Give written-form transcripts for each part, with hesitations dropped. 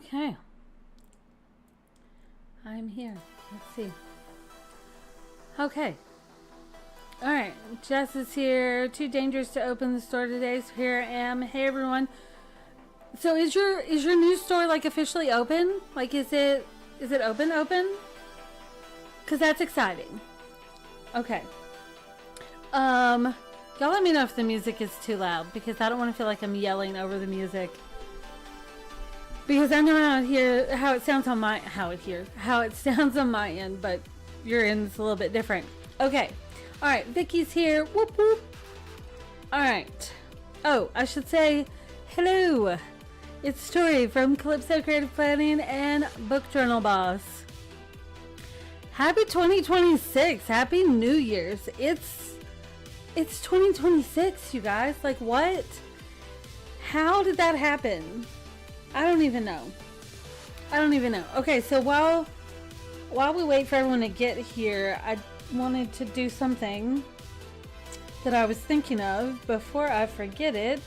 Okay. I'm here. Let's see. Okay. Alright. Jess is here. Too dangerous to open the store today, so here I am. Hey everyone. So is your new store like officially open? Like is it open? Cause that's exciting. Okay. Y'all let me know if the music is too loud because I don't want to feel like I'm yelling over the music. Because I know how it sounds on my end, but your end's a little bit different. Okay. All right, Vicky's here. Whoop whoop. All right. Oh, I should say hello. It's Tori from Calypso Creative Planning and Book Journal Boss. Happy 2026. Happy New Year's. It's 2026, you guys. Like what? How did that happen? I don't even know. Okay, so while we wait for everyone to get here, I wanted to do something that I was thinking of before I forget it.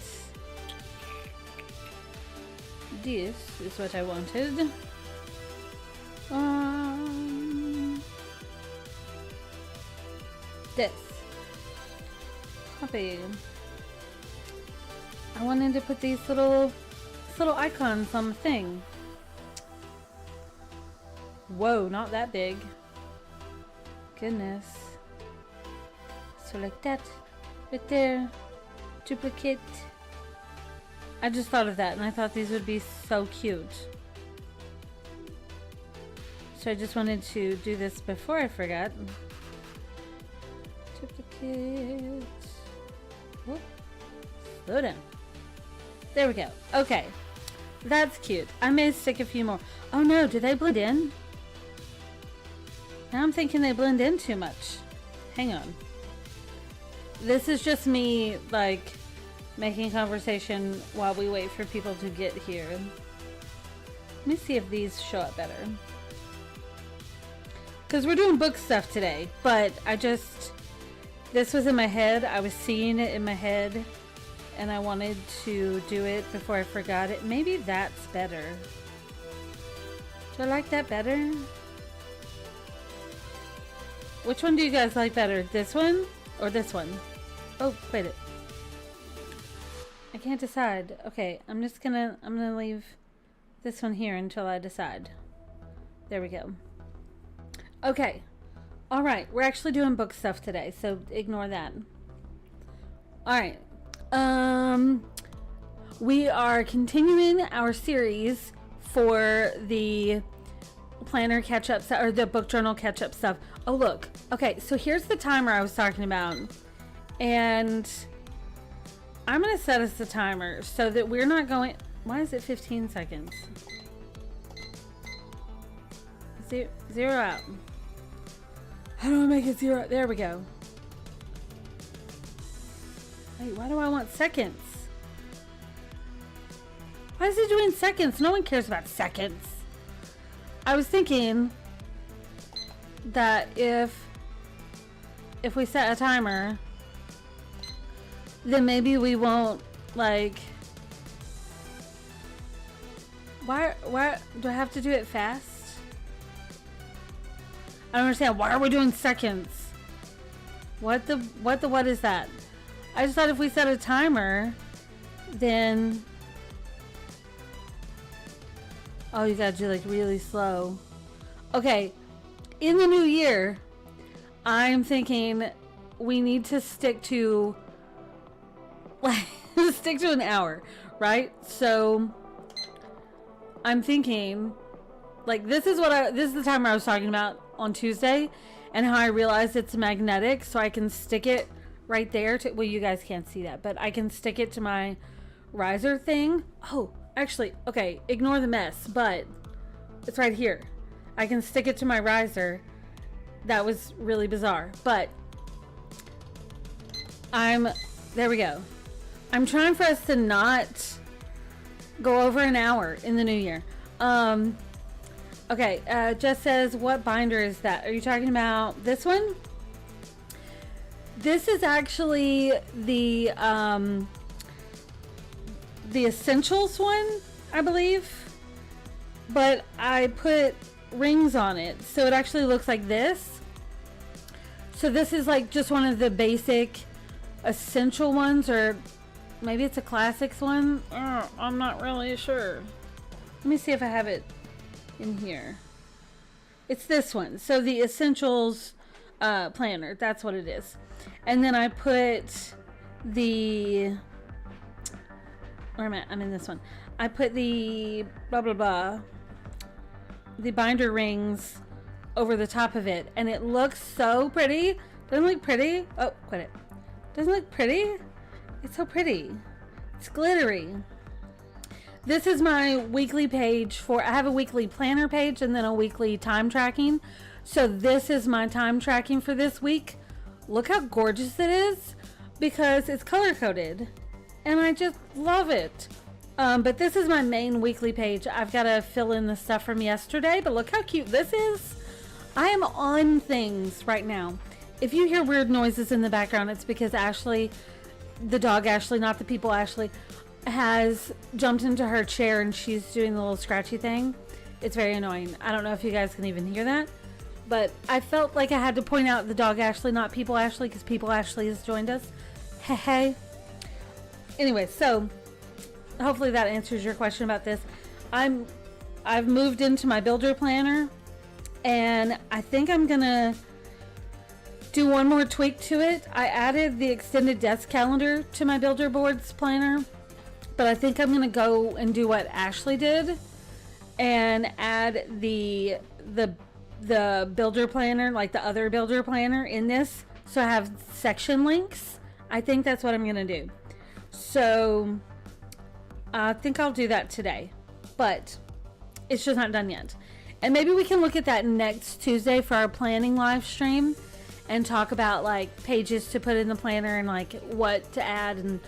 This is what I wanted. This. Copy. I wanted to put these little icons on the thing. Whoa, not that big. Goodness. So like that. Right there. Duplicate. I just thought of that and I thought these would be so cute. So I just wanted to do this before I forgot. Duplicate. Whoop. Slow down. There we go. Okay. That's cute. I may stick a few more. Oh no, do they blend in? Now I'm thinking they blend in too much. Hang on. This is just me, like, making conversation while we wait for people to get here. Let me see if these show up better. Because we're doing book stuff today, but this was in my head. I was seeing it in my head. And I wanted to do it before I forgot it. Maybe that's better. Do I like that better? Which one do you guys like better? This one or this one? Oh, wait it. I can't decide. Okay, I'm gonna leave this one here until I decide. There we go. Okay. All right, we're actually doing book stuff today, so ignore that. All right. We are continuing our series for the planner catch-up or the book journal catch-up stuff. Oh, look. Okay, so here's the timer I was talking about. And I'm going to set us the timer so that we're not going... Why is it 15 seconds? Zero out. How do I make it zero? There we go. Wait, why do I want seconds? Why is it doing seconds? No one cares about seconds. I was thinking that if we set a timer, then maybe we won't, like... Why do I have to do it fast? I don't understand. Why are we doing seconds? What is that? I just thought if we set a timer, then... Oh, you gotta do like really slow. Okay, in the new year, I'm thinking we need to stick to like stick to an hour, right? So I'm thinking like this is the timer I was talking about on Tuesday, and how I realized it's magnetic, so I can stick it right there to, well, you guys can't see that, but I can stick it to my riser thing. Oh, actually, okay, ignore the mess, but it's right here. I can stick it to my riser. That was really bizarre, but there we go. I'm trying for us to not go over an hour in the new year. Okay, Jess says, what binder is that? Are you talking about this one? This is actually the Essentials one, I believe. but I put rings on it, so it actually looks like this. So this is like just one of the basic essential ones, or maybe it's a classics one. I'm not really sure. Let me see if I have it in here. It's this one. So the essentials planner, that's what it is. And then I put the, where am I? I'm in this one. I put the blah blah blah, the binder rings over the top of it, and it looks so pretty. Doesn't it look pretty? Oh, quit it. Doesn't it look pretty? It's so pretty. It's glittery. This is my weekly page for, I have a weekly planner page and then a weekly time tracking. So this is my time tracking for this week. Look how gorgeous it is, because it's color coded and I just love it. But this is my main weekly page. I've got to fill in the stuff from yesterday, but look how cute this is. I am on things right now. If you hear weird noises in the background, it's because Ashley, the dog Ashley, not the people Ashley, has jumped into her chair and she's doing the little scratchy thing. It's very annoying. I don't know if you guys can even hear that, but I felt like I had to point out the dog Ashley, not people Ashley, because people Ashley has joined us. Hey. Anyway, so hopefully that answers your question about this. I've moved into my builder planner, and I think I'm gonna do one more tweak to it. I added the extended desk calendar to my builder boards planner, but I think I'm gonna go and do what Ashley did and add the builder planner, like the other builder planner, in this, so I have section links. I think that's what I'm gonna do. So I think I'll do that today, but it's just not done yet. And maybe we can look at that next Tuesday for our planning live stream and talk about like pages to put in the planner and like what to add and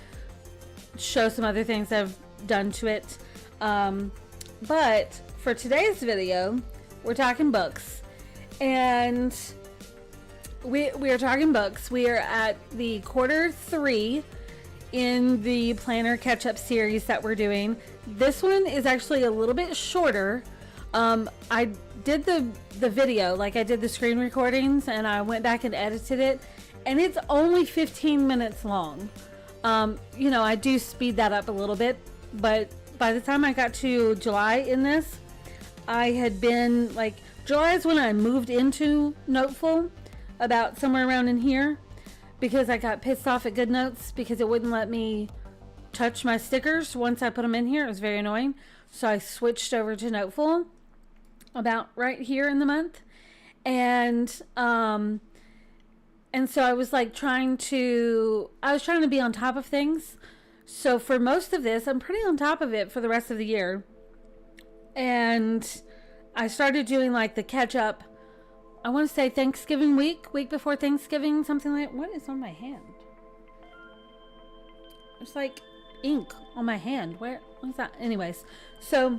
show some other things I've done to it. But for today's video, we're talking books, and we are talking books. We are at the quarter 3 in the planner catch-up series that we're doing. This one is actually a little bit shorter. I did the video, like I did the screen recordings, and I went back and edited it, and it's only 15 minutes long. You know, I do speed that up a little bit, but by the time I got to July in this, I had been like, July is when I moved into Noteful, about somewhere around in here, because I got pissed off at GoodNotes because it wouldn't let me touch my stickers once I put them in here. It was very annoying. So I switched over to Noteful about right here in the month. And so I was like trying to be on top of things. So for most of this, I'm pretty on top of it for the rest of the year. And I started doing like the catch up, I want to say Thanksgiving week before Thanksgiving, something like that. What is on my hand? There's like ink on my hand. What's that? Anyways, so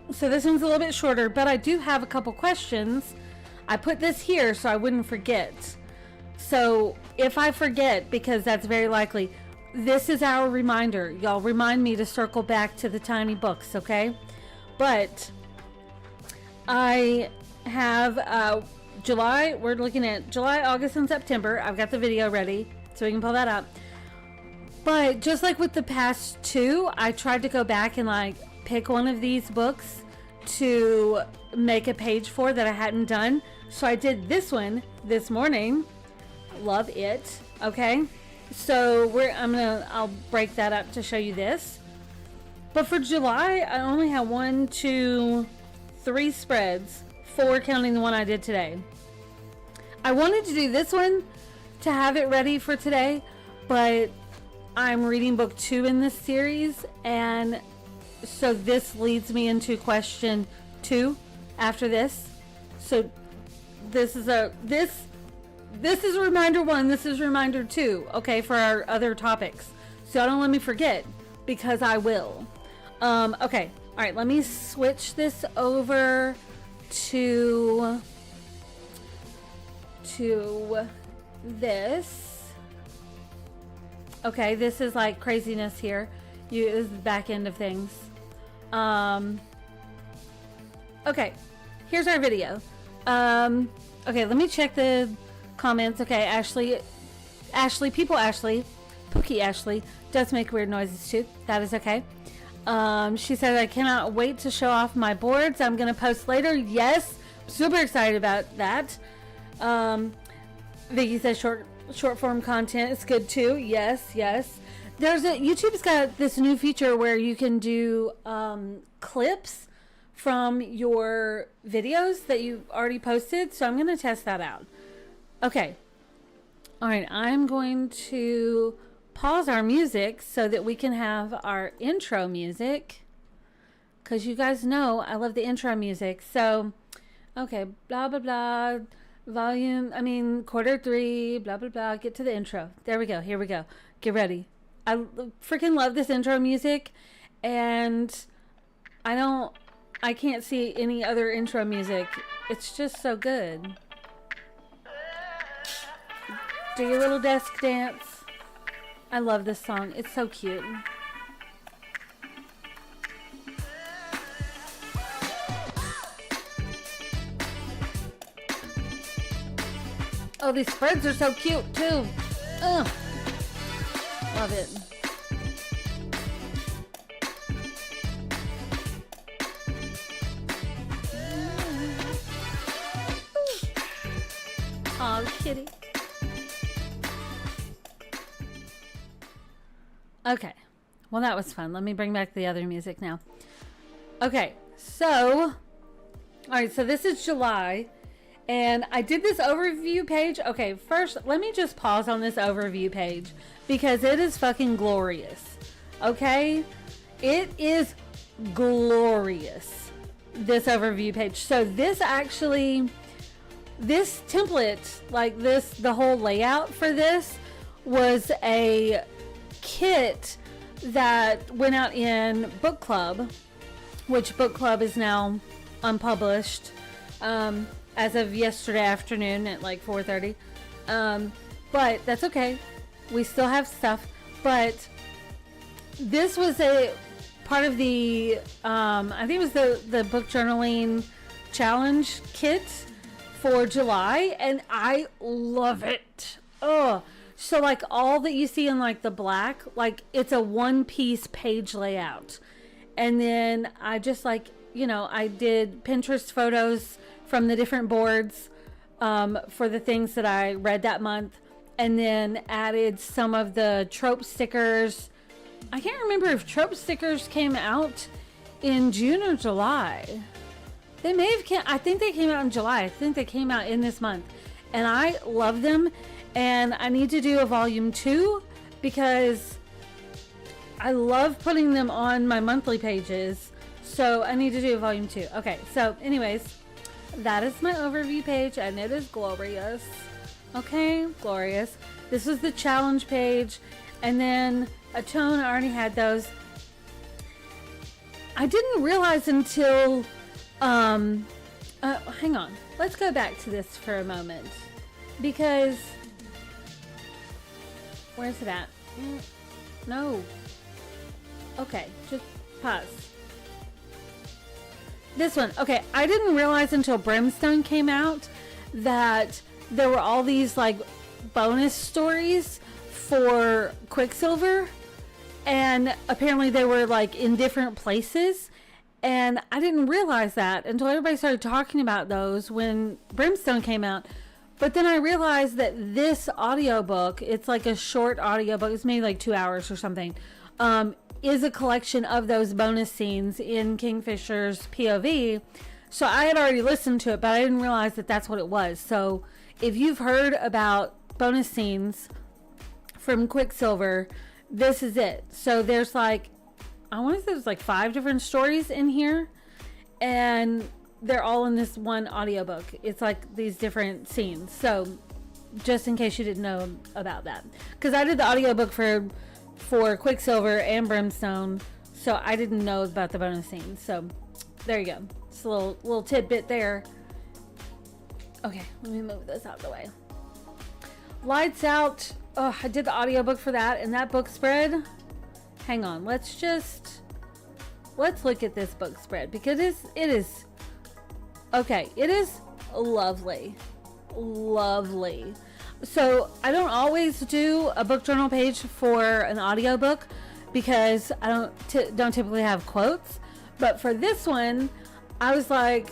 this one's a little bit shorter, but I do have a couple questions. I put this here so I wouldn't forget. So if I forget, because that's very likely, this is our reminder. Y'all remind me to circle back to the tiny books, okay? But I have July, we're looking at July, August, and September. I've got the video ready so we can pull that up. But just like with the past two, I tried to go back and like pick one of these books to make a page for that I hadn't done. So I did this one this morning. Love it. Okay. So I'll break that up to show you this. But for July, I only have 1, 2, 3 spreads, 4 counting the one I did today. I wanted to do this one to have it ready for today, but I'm reading book 2 in this series, and so this leads me into question 2 after this. So this is reminder 1, this is reminder 2, okay, for our other topics. So don't let me forget, because I will. Okay, all right, let me switch this over to this. Okay, this is like craziness here. This is the back end of things. Okay, here's our video. Okay, let me check the comments. Okay, Ashley, Pookie Ashley does make weird noises too. That is okay. She said, I cannot wait to show off my boards. I'm going to post later. Yes, super excited about that. Vicky says short form content is good too. Yes. YouTube's got this new feature where you can do clips from your videos that you've already posted. So I'm going to test that out. Okay. All right. I'm going to pause our music so that we can have our intro music. Because you guys know I love the intro music. So, okay. Blah, blah, blah. Quarter 3. Blah, blah, blah. Get to the intro. There we go. Here we go. Get ready. I freaking love this intro music. And I can't see any other intro music. It's just so good. Do your little desk dance. I love this song. It's so cute. Oh, these spreads are so cute too. Ugh. Love it. Aw, kitty. Okay. Well, that was fun. Let me bring back the other music now. Okay. So, all right. So this is July. And I did this overview page. Okay. First, let me just pause on this overview page because it is fucking glorious. Okay. It is glorious. This overview page. So this template, like this, the whole layout for this was a kit that went out in book club, which book club is now unpublished as of yesterday afternoon at like 4:30, but that's okay, we still have stuff. But this was a part of the I think it was the book journaling challenge kit for July, and I love it. Oh, so like all that you see in like the black, like it's a one-piece page layout. And then I just like, I did Pinterest photos from the different boards for the things that I read that month, and then added some of the trope stickers. I can't remember if trope stickers came out in June or July. They may have I think they came out in July. I think they came out in this month. And I love them. And I need to do a volume 2 because I love putting them on my monthly pages. So I need to do a volume 2. Okay, so anyways, that is my overview page and it is glorious. Okay, glorious. This was the challenge page. And then a tone, I already had those. I didn't realize until... hang on. Let's go back to this for a moment. Because... where's it at? No. Okay, just pause. This one. Okay, I didn't realize until Brimstone came out that there were all these like bonus stories for Quicksilver. And apparently they were like in different places. And I didn't realize that until everybody started talking about those when Brimstone came out. But then I realized that this audiobook, it's like a short audiobook, it's maybe like 2 hours or something, is a collection of those bonus scenes in Kingfisher's POV. So I had already listened to it, but I didn't realize that that's what it was. So if you've heard about bonus scenes from Quicksilver, this is it. So there's like, I want to say there's like 5 different stories in here, and they're all in this one audiobook. It's like these different scenes. So just in case you didn't know about that, because I did the audiobook for Quicksilver and Brimstone, so I didn't know about the bonus scenes. So there you go. It's a little tidbit there. Okay, let me move this out of the way. Lights Out. Oh, I did the audiobook for that, and that book spread. Hang on, let's let's look at this book spread, because it is okay. It is lovely. Lovely. So I don't always do a book journal page for an audiobook because I don't typically have quotes. But for this one, I was like,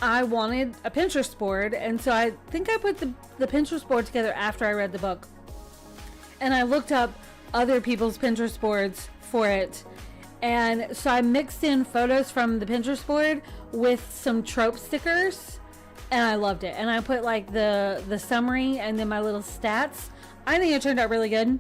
I wanted a Pinterest board, and so I think I put the Pinterest board together after I read the book. And I looked up other people's Pinterest boards for it. And so I mixed in photos from the Pinterest board with some trope stickers, and I loved it. And I put like the summary and then my little stats. I think it turned out really good.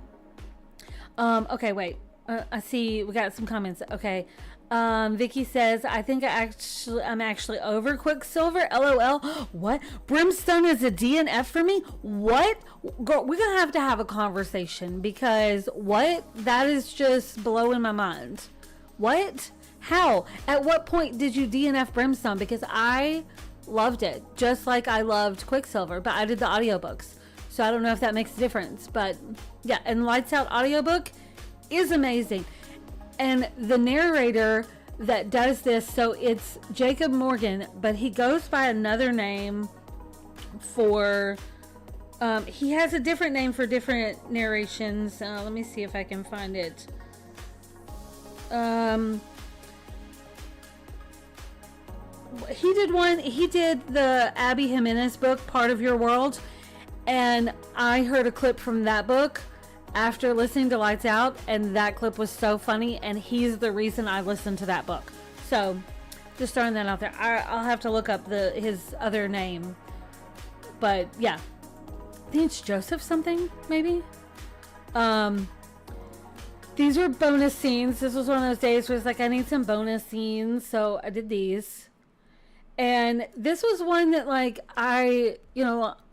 Okay, wait. I see we got some comments. Okay. Vicky says, I think I'm actually over Quicksilver. LOL. What? Brimstone is a DNF for me? What? Girl, we're going to have a conversation, because what? That is just blowing my mind. What? How? At what point did you DNF Brimstone? Because I loved it, just like I loved Quicksilver, but I did the audiobooks, so I don't know if that makes a difference. But yeah, and Lights Out audiobook is amazing. And the narrator that does this, so it's Jacob Morgan, but he goes by another name for, he has a different name for different narrations. Let me see if I can find it. He did the Abby Jimenez book, Part of Your World, and I heard a clip from that book after listening to Lights Out, and that clip was so funny, and he's the reason I listened to that book. So just throwing that out there. I'll have to look up his other name, but yeah, I think it's Joseph something, maybe. These were bonus scenes. This was one of those days where it's like, I need some bonus scenes, so I did these. And this was one that, like,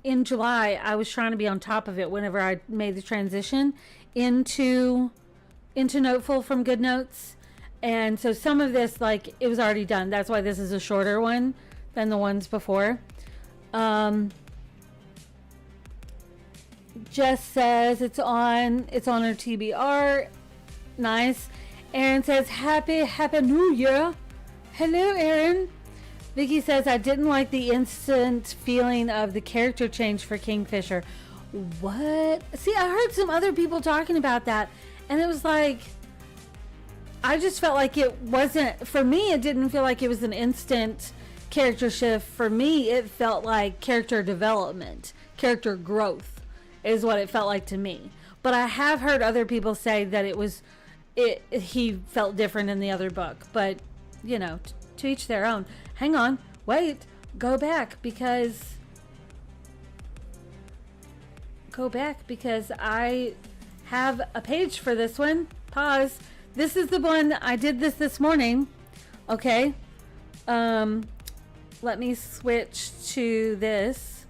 in July, I was trying to be on top of it whenever I made the transition into Noteful from GoodNotes. And so some of this, like, it was already done. That's why this is a shorter one than the ones before. Jess says it's on her TBR. Nice. Aaron says, Happy New Year. Hello, Aaron. Vicky says, I didn't like the instant feeling of the character change for Kingfisher. What? See, I heard some other people talking about that, and it was like, I just felt like it wasn't, for me, it didn't feel like it was an instant character shift. For me, it felt like character development, character growth is what it felt like to me. But I have heard other people say that he felt different in the other book. But, to each their own. Hang on, wait, go back because I have a page for this one. Pause. This is the one, I did this morning. Okay. Let me switch to this.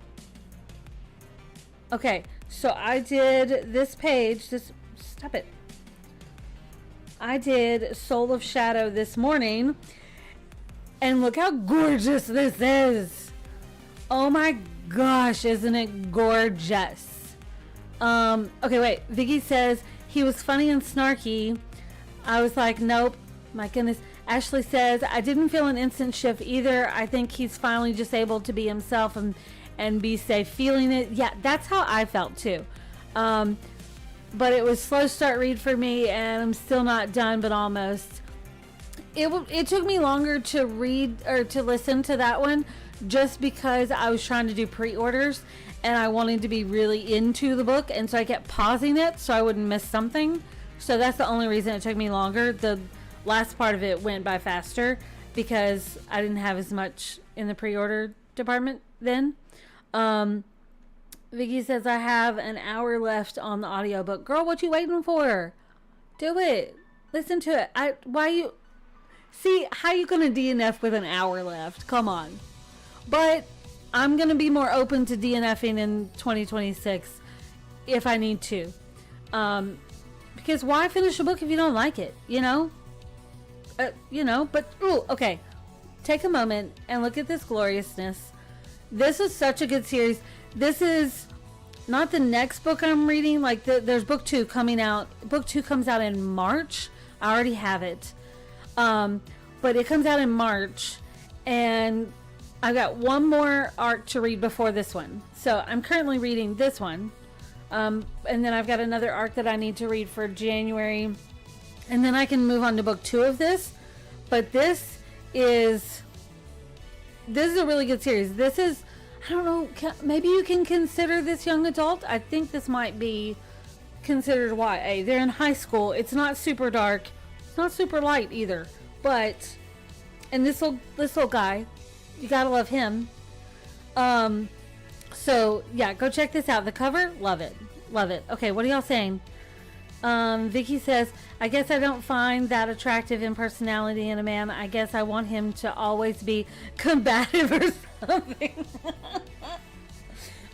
Okay, so I did this page, stop it. I did Soul of Shadow this morning. And look how gorgeous this is. Oh my gosh, isn't it gorgeous? Okay, wait. Vicky says, he was funny and snarky. I was like, nope. My goodness. Ashley says, I didn't feel an instant shift either. I think he's finally just able to be himself and be safe feeling it. Yeah, that's how I felt too. But it was slow start read for me, and I'm still not done, but almost. It took me longer to read or to listen to that one just because I was trying to do pre-orders and I wanted to be really into the book, and so I kept pausing it so I wouldn't miss something. So that's the only reason it took me longer. The last part of it went by faster because I didn't have as much in the pre-order department then. Vicky says, I have an hour left on the audiobook. Girl, what you waiting for? Do it. Listen to it. See, how you gonna DNF with an hour left? Come on. But I'm gonna be more open to DNFing in 2026 if I need to. Because why finish a book if you don't like it? But okay. Take a moment and look at this gloriousness. This is such a good series. This is not the next book I'm reading. Like there's book 2 coming out. Book 2 comes out in March. I already have it. But it comes out in March, and I've got one more arc to read before this one. So I'm currently reading this one. And then I've got another arc that I need to read for January. And then I can move on to book 2 of this. But this is a really good series. This is, I don't know, maybe you can consider this young adult. I think this might be considered YA. They're in high school. It's not super dark. It's not super light either. But, and this little guy, you gotta love him. So yeah, go check this out. The cover, love it. Love it. Okay, what are y'all saying? Vicky says, I guess I don't find that attractive in personality in a man. I guess I want him to always be combative or something.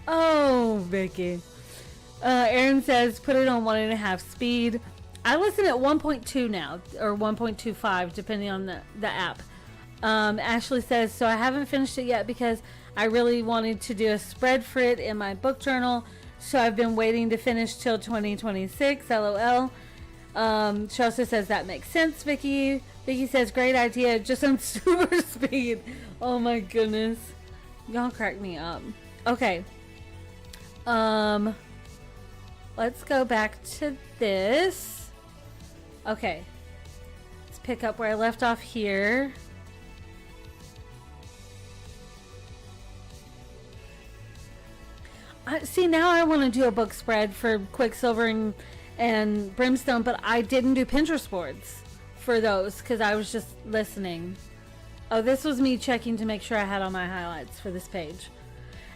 Oh, Vicky. Aaron says, put it on 1.5 speed. I listen at 1.2 now, or 1.25, depending on the app. Ashley says, so I haven't finished it yet because I really wanted to do a spread for it in my book journal. So I've been waiting to finish till 2026, LOL. She also says that makes sense, Vicky. Vicky says, great idea, just on super speed. Oh my goodness. Y'all crack me up. Okay. Let's go back to this. Okay. Let's pick up where I left off here. See, now I want to do a book spread for Quicksilver and Brimstone, but I didn't do Pinterest boards for those because I was just listening. Oh, this was me checking to make sure I had all my highlights for this page.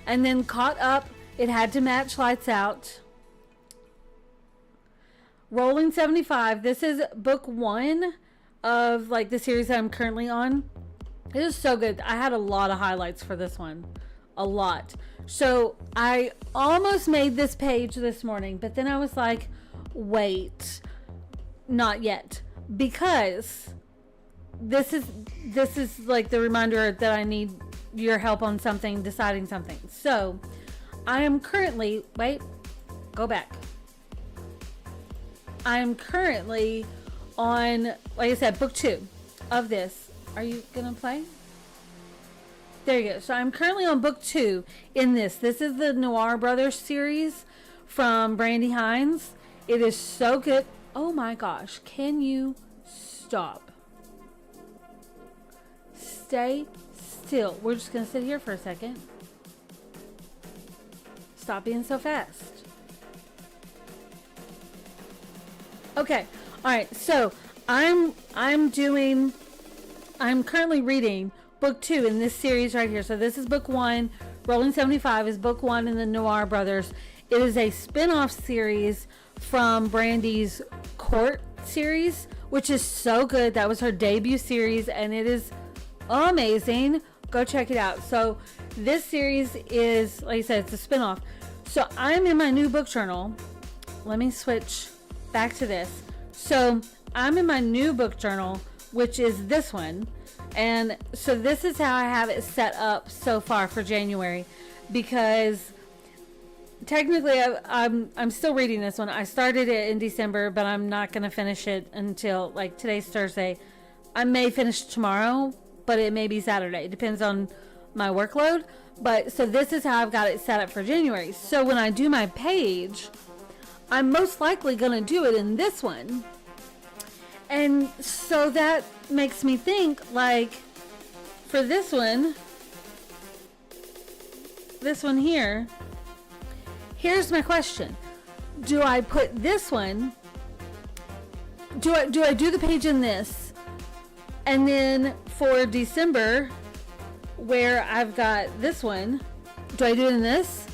And then Caught Up, it had to match Lights Out. Rolling 75, this is book 1 of like the series that I'm currently on. It is so good. I had a lot of highlights for this one. A lot. So I almost made this page this morning, but then I was like, wait, not yet, because this is like the reminder that I need your help on something, deciding something. So I am currently, wait, go back. I'm currently on, like I said, book 2 of this. Are you gonna play? There you go. So I'm currently on book 2 in this. This is the Noir Brothers series from Brandy Hines. It is so good. Oh my gosh. Can you stop? Stay still. We're just going to sit here for a second. Stop being so fast. Okay. All right. So I'm currently reading book 2 in this series right here. So this is book 1. Rolling 75 is book 1 in the Noir Brothers. It is a spin-off series from Brandy's Court series, which is so good. That was her debut series, and it is amazing. Go check it out. So this series is, like I said, it's a spin-off. So I'm in my new book journal. Let me switch back to this. So I'm in my new book journal, which is this one. And so this is how I have it set up so far for January, because technically I'm still reading this one. I started it in December, but I'm not going to finish it until, like, today's Thursday. I may finish tomorrow, but it may be Saturday. It depends on my workload. But so this is how I've got it set up for January. So when I do my page, I'm most likely going to do it in this one. And so that makes me think, like, for this one here, here's my question. Do I put this one, do I do the page in this, and then for December, where I've got this one, do I do it in this?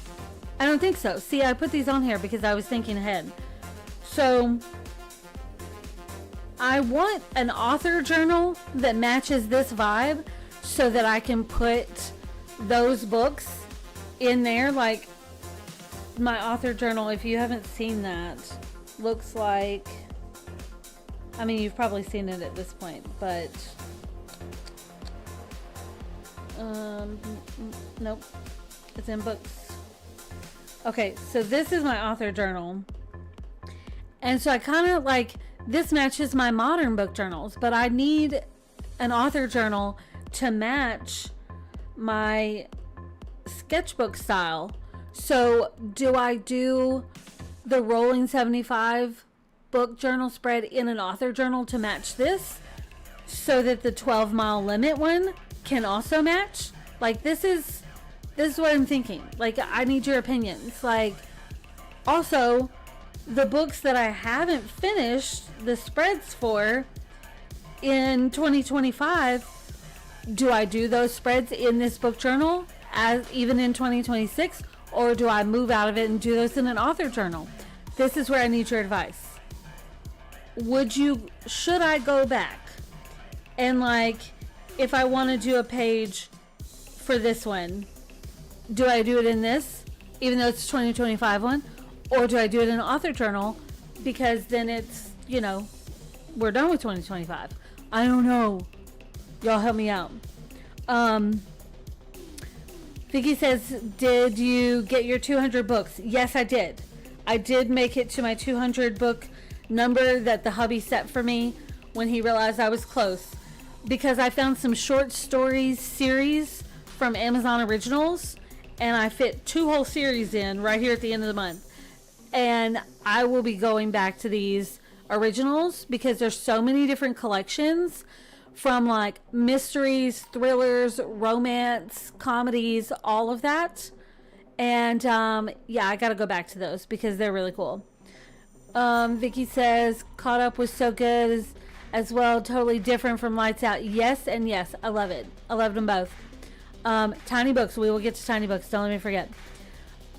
I don't think so. See, I put these on here because I was thinking ahead. So I want an author journal that matches this vibe so that I can put those books in there. Like, my author journal, if you haven't seen that, looks like, I mean, you've probably seen it at this point, but nope, it's in books. Okay, so this is my author journal. And so I kind of like this matches my modern book journals, but I need an author journal to match my sketchbook style. So do I do the rolling 75 book journal spread in an author journal to match this, so that the 12-mile limit one can also match? Like, this is what I'm thinking. Like, I need your opinions. Like, also, the books that I haven't finished the spreads for in 2025, do I do those spreads in this book journal as even in 2026, or do I move out of it and do those in an author journal? This is where I need your advice. Should I go back and, like, if I want to do a page for this one, do I do it in this, even though it's a 2025 one? Or do I do it in an author journal? Because then it's, you know, we're done with 2025. I don't know. Y'all help me out. Vicky says, did you get your 200 books? Yes, I did. I did make it to my 200 book number that the hubby set for me when he realized I was close. Because I found some short stories series from Amazon Originals, and I fit 2 whole series in right here at the end of the month. And I will be going back to these originals because there's so many different collections, from like mysteries, thrillers, romance, comedies, all of that. And yeah, I gotta go back to those because they're really cool. Vicky says, Caught Up was so good as well, totally different from Lights Out. Yes and yes, I love it. I loved them both. Tiny books, we will get to tiny books, don't let me forget.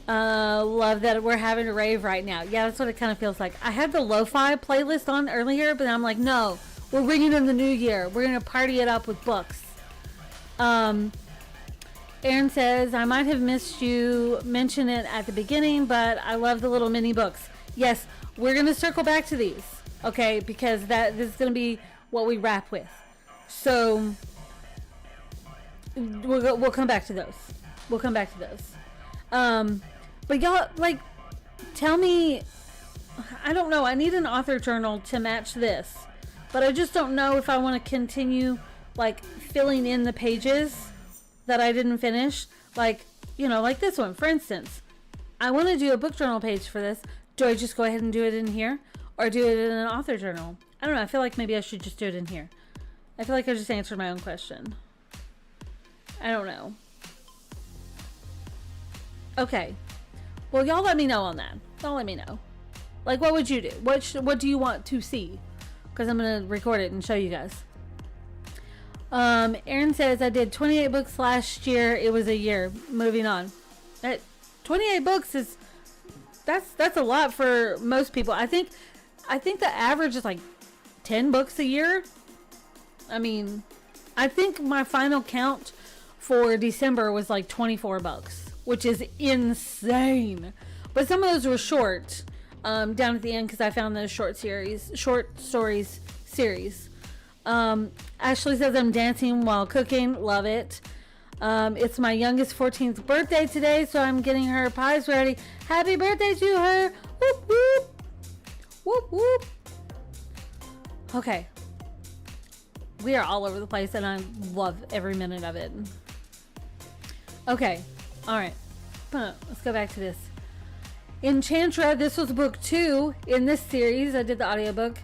Love that we're having a rave right now. Yeah, that's what it kind of feels like. I had the lo-fi playlist on earlier, but I'm like, no, we're bringing in the new year. We're going to party it up with books. Aaron says, I might have missed you mention it at the beginning, but I love the little mini books. Yes, we're going to circle back to these, okay, because this is going to be what we wrap with. So we'll come back to those. We'll come back to those. But y'all, like, tell me, I don't know, I need an author journal to match this, but I just don't know if I want to continue, like, filling in the pages that I didn't finish, like, you know, like this one, for instance. I want to do a book journal page for this. Do I just go ahead and do it in here, or do it in an author journal? I don't know, I feel like maybe I should just do it in here. I feel like I just answered my own question. I don't know. Okay. Well, y'all let me know on that. Y'all let me know. Like, what would you do? What do you want to see? Because I'm going to record it and show you guys. Aaron says, I did 28 books last year. It was a year. Moving on. 28 books is... That's a lot for most people. I think the average is like 10 books a year. I mean, I think my final count for December was like 24 books, which is insane. But some of those were short, down at the end, because I found those short stories series. Ashley says, I'm dancing while cooking. Love it. It's my youngest 14th birthday today, so I'm getting her pies ready. Happy birthday to her. Whoop, whoop. Whoop, whoop. Okay. We are all over the place, and I love every minute of it. Okay. All right. Let's go back to this. Enchantra, this was book 2 in this series. I did the audiobook.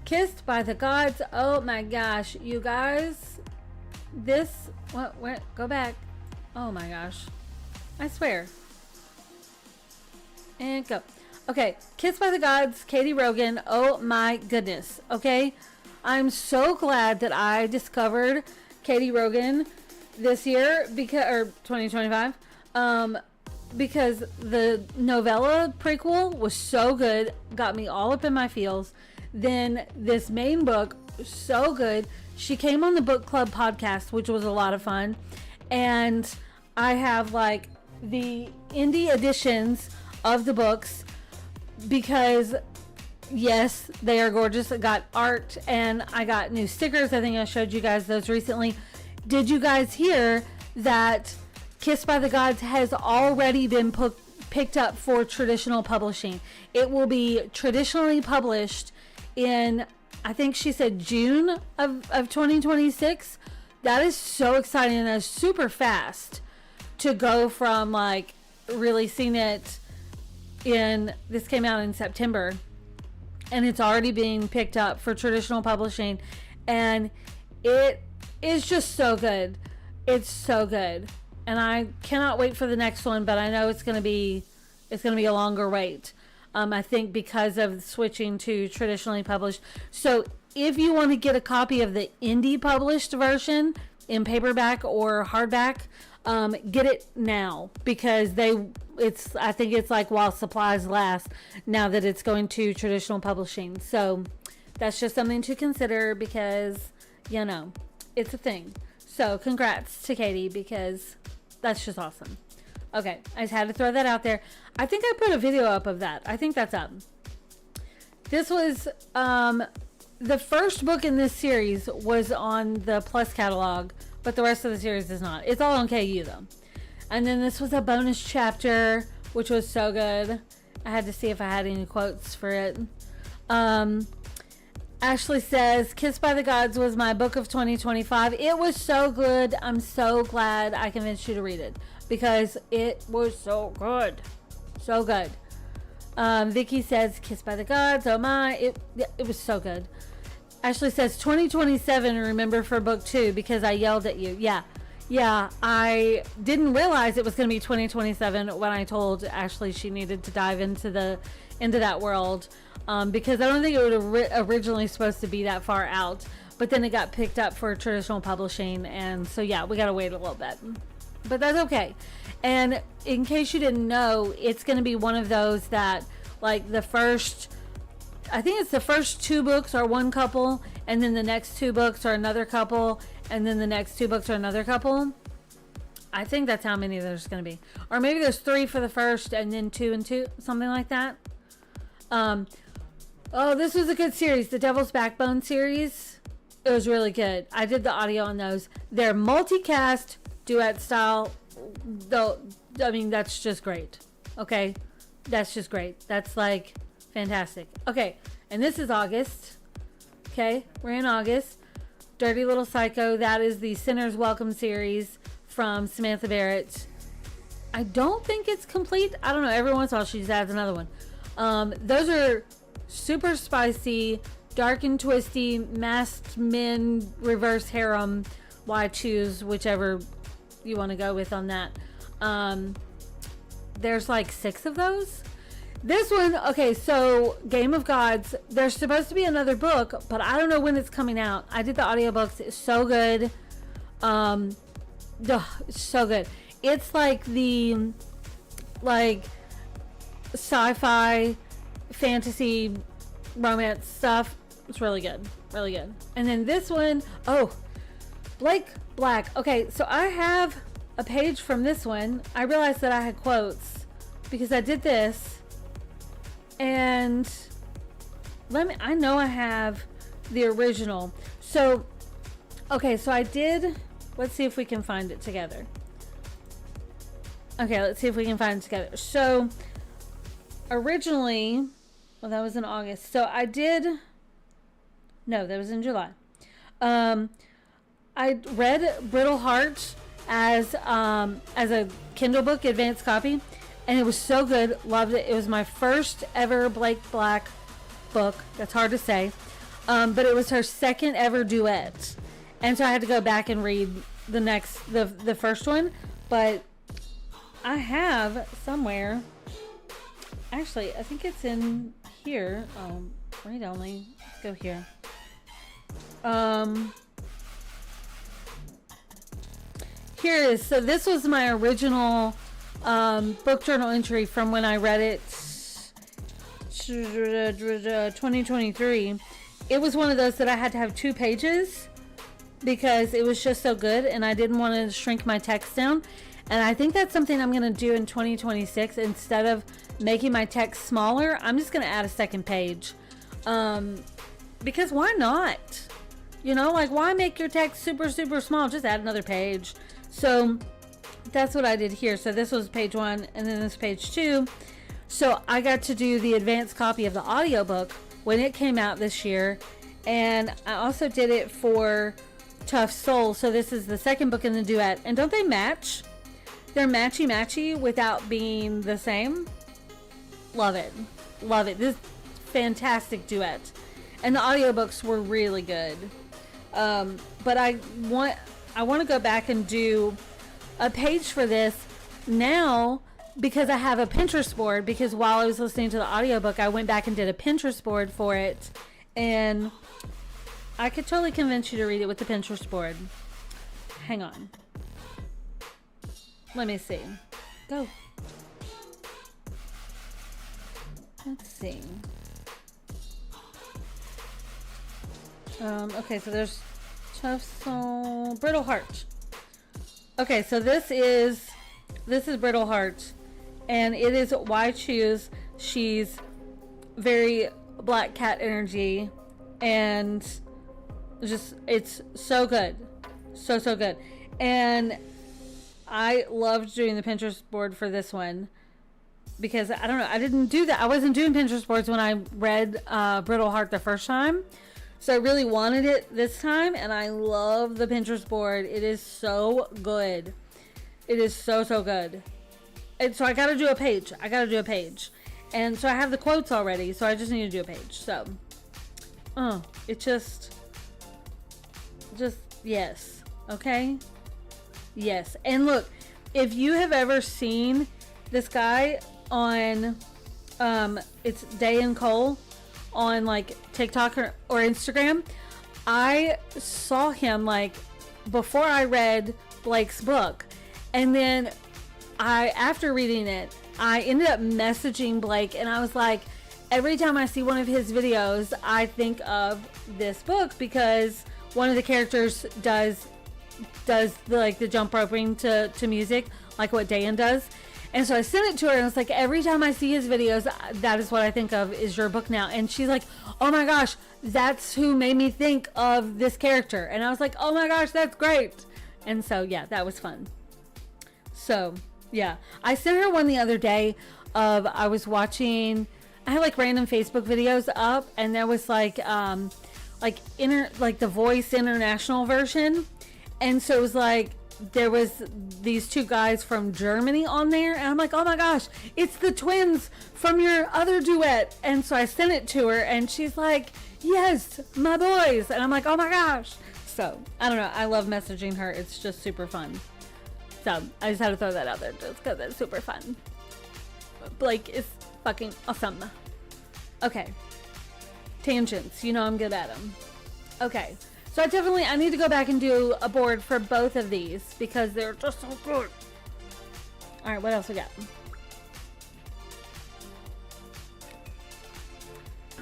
Kissed by the Gods. Oh my gosh, you guys. This, where, go back. Oh my gosh. I swear. And go. Okay, Kissed by the Gods, Katie Rogan. Oh my goodness. Okay, I'm so glad that I discovered Katie Rogan this year, or 2025, because the novella prequel was so good, got me all up in my feels. Then this main book, so good. She came on the book club podcast, which was a lot of fun, and I have like the indie editions of the books because yes, they are gorgeous. I got art and I got new stickers. I think I showed you guys those recently. Did you guys hear that Kissed by the Gods has already been picked up for traditional publishing? It will be traditionally published in, I think she said June of 2026. That is so exciting, and that's super fast to go from like releasing it in, this came out in September, and it's already being picked up for traditional publishing, and it is just so good. It's so good, and I cannot wait for the next one, but I know it's going to be a longer wait. I think because of switching to traditionally published. So if you want to get a copy of the indie published version in paperback or hardback, get it now, because I think it's like while supplies last, now that it's going to traditional publishing. So that's just something to consider, because you know, it's a thing. So congrats to Katie, because that's just awesome. Okay, I just had to throw that out there. I think I put a video up of that. I think that's up. This was the first book in this series was on the Plus catalog, but the rest of the series is not. It's all on KU though. And then this was a bonus chapter, which was so good. I had to see if I had any quotes for it. Ashley says, Kissed by the Gods was my book of 2025. It was so good. I'm so glad I convinced you to read it, because it was so good. So good. Vicky says, Kissed by the Gods. Oh my. It was so good. Ashley says, 2027, remember, for book 2, because I yelled at you. Yeah, I didn't realize it was going to be 2027 when I told Ashley she needed to dive into that world, because I don't think it was originally supposed to be that far out, but then it got picked up for traditional publishing, and so yeah, we got to wait a little bit, but that's okay. And in case you didn't know, it's going to be one of those that, like, I think it's the first 2 books are one couple, and then the next 2 books are another couple, and then the next 2 books are another couple. I think that's how many there's going to be. Or maybe there's 3 for the first, and then 2 and 2, something like that. Oh, this was a good series. The Devil's Backbone series. It was really good. I did the audio on those. They're multicast, duet style. Though, I mean, that's just great. Okay? That's just great. That's like fantastic. Okay, and this is August. Okay, we're in August. Dirty Little Psycho. That is the Sinner's Welcome series from Samantha Barrett. I don't think it's complete. I don't know. Every once in a while she just adds another one. Those are super spicy, dark and twisty, masked men, reverse harem. Why choose whichever you want to go with on that. There's like 6 of those. This one, okay, so Game of Gods, there's supposed to be another book, but I don't know when it's coming out. I did the audiobooks. It's so good. It's so good. It's like the sci-fi, fantasy, romance stuff. It's really good. Really good. And then this one, Blake Black. Okay, so I have a page from this one. I realized that I had quotes because I did this. And I know I have the original. So, okay, so I did, let's see if we can find it together. Okay, let's see if we can find it together. So, originally, well, that was in August. So no, that was in July. I read Brittle Heart as a Kindle book, advanced copy. And it was so good. Loved it. It was my first ever Blake Black book. That's hard to say. But it was her second ever duet. And so I had to go back and read the first one. But I have somewhere. Actually, I think it's in here. Read only. Let's go here. Here it is. So this was my original book journal entry from when I read it 2023. It was one of those that I had to have 2 pages because it was just so good and I didn't want to shrink my text down. And I think that's something I'm going to do in 2026. Instead of making my text smaller, I'm just going to add a second page. Because why not? You know, like, why make your text super, super small? Just add another page. So that's what I did here. So this was page 1 and then this page 2. So I got to do the advanced copy of the audiobook when it came out this year. And I also did it for Tough Soul. So this is the second book in the duet. And don't they match? They're matchy-matchy without being the same. Love it. Love it. This fantastic duet. And the audiobooks were really good. But I want to go back and do a page for this now because I have a Pinterest board, because while I was listening to the audiobook, I went back and did a Pinterest board for it. And I could totally convince you to read it with the Pinterest board. Hang on. Let me see. Go. Let's see. Okay, so there's Tough Soul, Brittle Heart. Okay, so this is Brittle Heart, and it is Why Choose. She's very black cat energy, and just, it's so good. So good. And I loved doing the Pinterest board for this one because, I don't know, I didn't do that. I wasn't doing Pinterest boards when I read Brittle Heart the first time. So I really wanted it this time, and I love the Pinterest board. It is so good. It is so good. And so I got to do a page. And so I have the quotes already, so I just need to do a page. So, it just, yes. Okay? Yes. And look, if you have ever seen this guy on, it's Day and Cole on like TikTok or Instagram, I saw him like before I read Blake's book, and then after reading it, I ended up messaging Blake, and I was like, every time I see one of his videos, I think of this book because one of the characters does the jump roping to music, like what Dayan does. And so I sent it to her, and I was like, every time I see his videos, that is what I think of is your book now. And she's like, oh my gosh, that's who made me think of this character. And I was like, oh my gosh, that's great. And so, yeah, that was fun. So, yeah. I sent her one the other day of, I was watching, I had like random Facebook videos up, and there was like the Voice International version. And so it was like, there was these two guys from Germany on there, and I'm like, oh my gosh, it's the twins from your other duet. And so I sent it to her, and she's like, yes, my boys. And I'm like, oh my gosh. So I don't know, I love messaging her. It's just super fun. So I just had to throw that out there just because it's super fun. Blake is fucking awesome. Okay, tangents, you know I'm good at them. Okay, so I need to go back and do a board for both of these because they're just so good. All right, what else we got?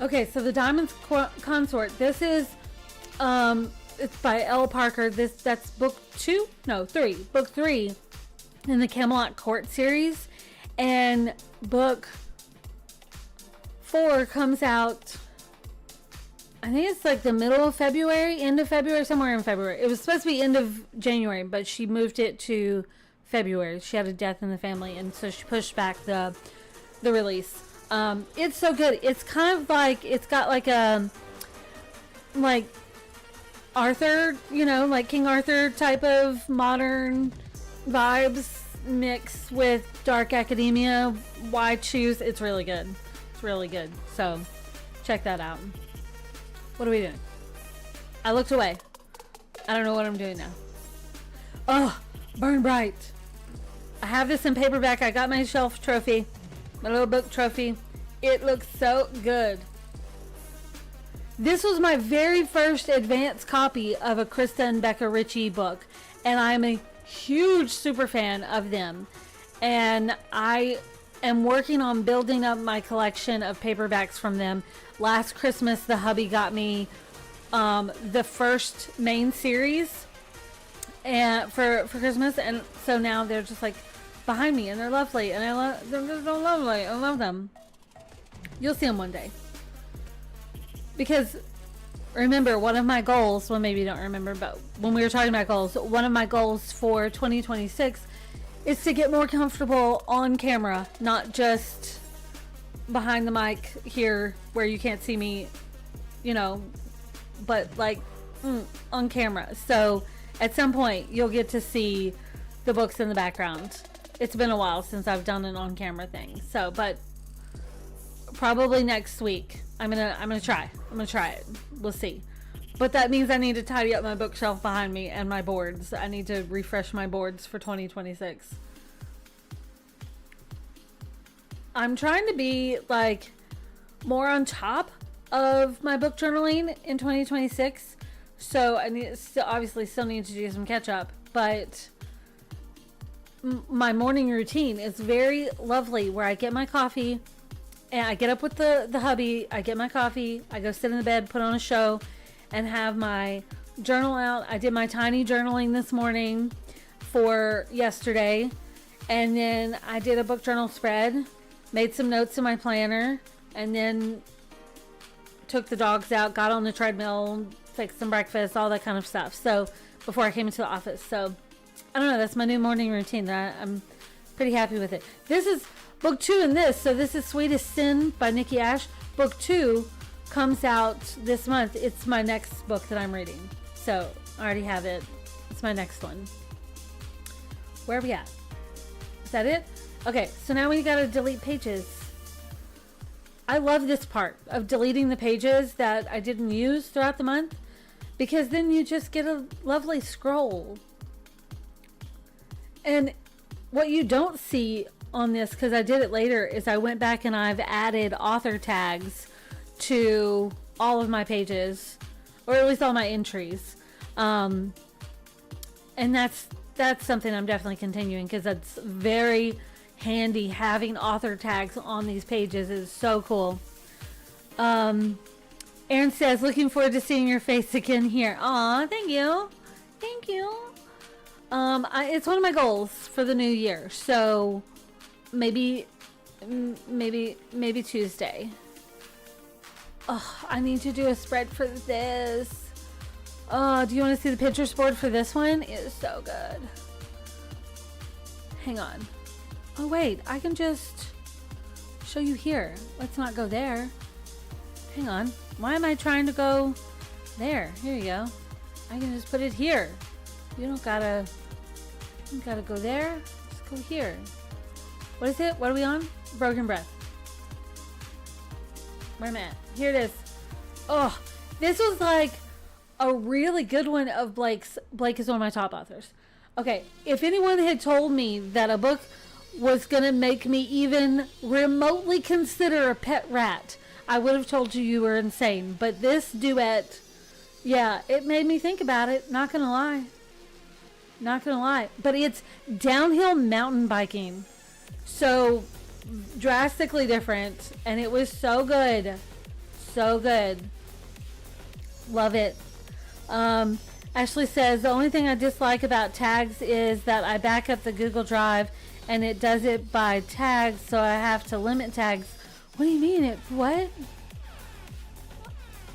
Okay, so the Diamond's Consort. This is, it's by L. Parker. That's book 3. Book 3 in the Camelot Court series, and book 4 comes out, I think it's like the middle of February, end of February, somewhere in February. It was supposed to be end of January, but she moved it to February. She had a death in the family, and so she pushed back the release. It's so good. It's kind of like, it's got like a, like Arthur, you know, like King Arthur type of modern vibes mixed with dark academia. Why choose? It's really good. It's really good. So check that out. What are we doing? I looked away. I don't know what I'm doing now. Oh, Burn Bright. I have this in paperback. I got my shelf trophy, my little book trophy. It looks so good. This was my very first advanced copy of a Krista and Becca Ritchie book, and I'm a huge super fan of them. And I am working on building up my collection of paperbacks from them. Last Christmas, the hubby got me the first main series and for Christmas, and so now they're just like behind me, and they're lovely, and they're just so lovely. I love them. You'll see them one day. Because remember, one of my goals, well, maybe you don't remember, but when we were talking about goals, one of my goals for 2026 is to get more comfortable on camera, not just behind the mic here where you can't see me, you know, but like on camera. So at some point you'll get to see the books in the background. It's been a while since I've done an on-camera thing. So, but probably next week. I'm gonna try it. We'll see. But that means I need to tidy up my bookshelf behind me and my boards. I need to refresh my boards for 2026. I'm trying to be like more on top of my book journaling in 2026. So I obviously still need to do some catch up, but my morning routine is very lovely where I get my coffee and I get up with the hubby. I get my coffee. I go sit in the bed, put on a show, and have my journal out. I did my tiny journaling this morning for yesterday. And then I did a book journal spread, made some notes in my planner, and then took the dogs out, got on the treadmill, fixed some breakfast, all that kind of stuff. So before I came into the office. So I don't know. That's my new morning routine. I'm pretty happy with it. This is book 2 in this. So this is Sweetest Sin by Nikki Ash. Book 2 comes out this month. It's my next book that I'm reading. So I already have it. It's my next one. Where are we at? Is that it? Okay. So now we got to delete pages. I love this part of deleting the pages that I didn't use throughout the month, because then you just get a lovely scroll. And what you don't see on this, because I did it later, is I went back and I've added author tags to all of my pages, or at least all my entries. And that's something I'm definitely continuing, because that's very handy. Having author tags on these pages is so cool. Aaron says, looking forward to seeing your face again here. Aw, thank you. Thank you. It's one of my goals for the new year. So maybe Tuesday. Oh, I need to do a spread for this. Oh, do you want to see the Pinterest board for this one? It is so good. Hang on. Oh wait, I can just show you here. Let's not go there. Hang on. Why am I trying to go there? Here you go. I can just put it here. You don't gotta go there. Just go here. What is it? What are we on? Broken Breath. Where am I at? Here it is. Oh, this was like a really good one of Blake's. Blake is one of my top authors. Okay, if anyone had told me that a book was gonna make me even remotely consider a pet rat, I would have told you were insane. But this duet, yeah, it made me think about it. Not gonna lie. Not gonna lie. But it's downhill mountain biking. So drastically different. And it was so good. So good. Love it. Ashley says, the only thing I dislike about tags is that I back up the Google Drive and it does it by tags, so I have to limit tags. What do you mean it? What?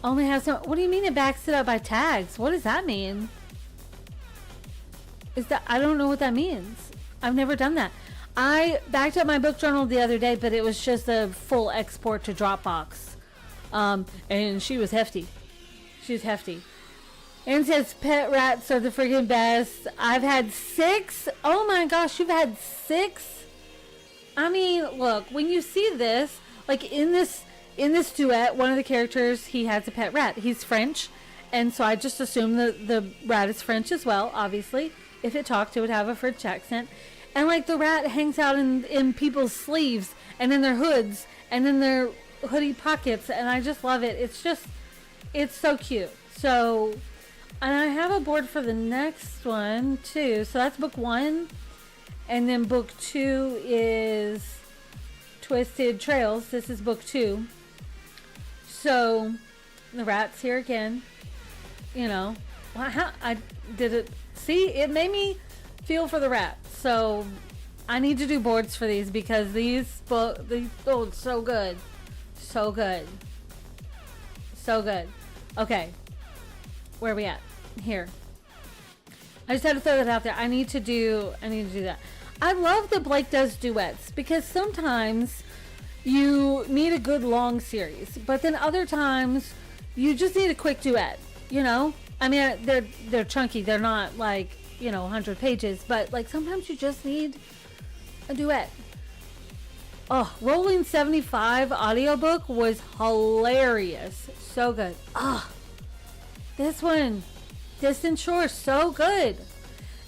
Only has some. What do you mean it backs it up by tags? What does that mean? Is that, I don't know what that means. I've never done that. I backed up my book journal the other day, but it was just a full export to Dropbox. And she was hefty. She was hefty. And says pet rats are the freaking best. I've had 6. Oh my gosh, you've had 6? I mean, look, when you see this, like in this duet, one of the characters, he has a pet rat. He's French, and so I just assume the rat is French as well, obviously. If it talked, it would have a French accent. And like the rat hangs out in people's sleeves and in their hoods and in their hoodie pockets, and I just love it. It's so cute. So, and I have a board for the next one too. So that's book 1. And then book 2 is Twisted Trails. This is book 2. So the rat's here again. You know, I did it. See, it made me feel for the rat. So I need to do boards for these, because these it's so good. So good. So good. Okay. Where are we at? Here. I just had to throw that out there. I need to do that. I love that Blake does duets, because sometimes you need a good long series, but then other times you just need a quick duet, you know? I mean, they're chunky. They're not like, 100 pages, but like sometimes you just need a duet. Oh, Rolling 75 audiobook was hilarious. So good. This one, Distant Shores, so good.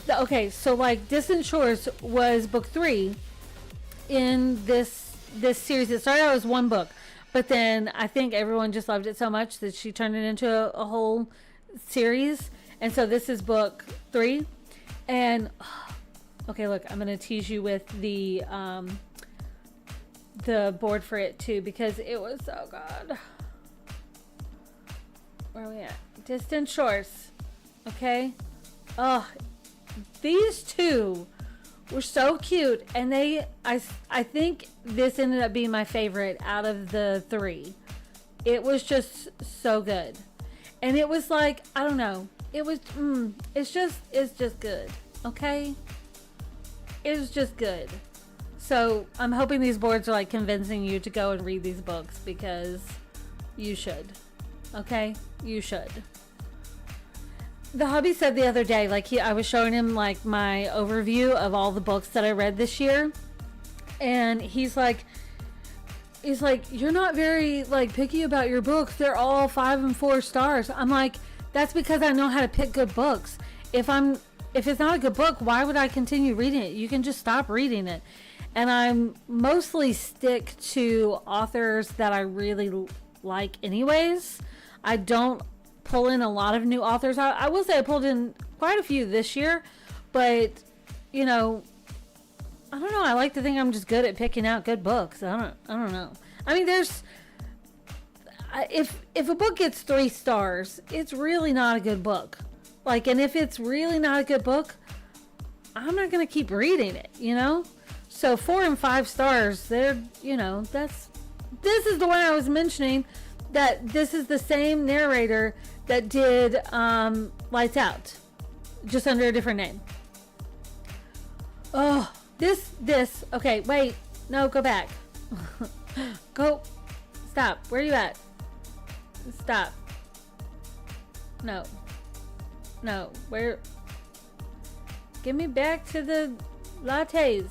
Okay, so like Distant Shores was book 3 in this series. It started out as one book, but then I think everyone just loved it so much that she turned it into a whole series. And so this is book 3. And okay, look, I'm gonna tease you with the board for it too, because it was so good. Where are we at? Distant Shores. Okay. These two were so cute, and I think this ended up being my favorite out of the 3. It was just so good. And it was like, I don't know, it was it's just good. Okay, it was just good. So I'm hoping these boards are like convincing you to go and read these books, because you should. Okay, you should. The hubby said the other day, like I was showing him like my overview of all the books that I read this year, and he's like, you're not very like picky about your books. They're all 5 and 4 stars. I'm like, that's because I know how to pick good books. If it's not a good book, why would I continue reading it? You can just stop reading it. And I mostly stick to authors that I really like anyways. I don't pull in a lot of new authors. I will say I pulled in quite a few this year, but I don't know. I like to think I'm just good at picking out good books. I don't know. I mean, if a book gets 3 stars, it's really not a good book. Like, and if it's really not a good book, I'm not going to keep reading it, So 4 and 5 stars, they're, this is the one I was mentioning, that this is the same narrator that did Lights Out, just under a different name. Oh, this, okay, wait, no, go back. Go, stop, where are you at? Stop. No, where? Get me back to the lattes.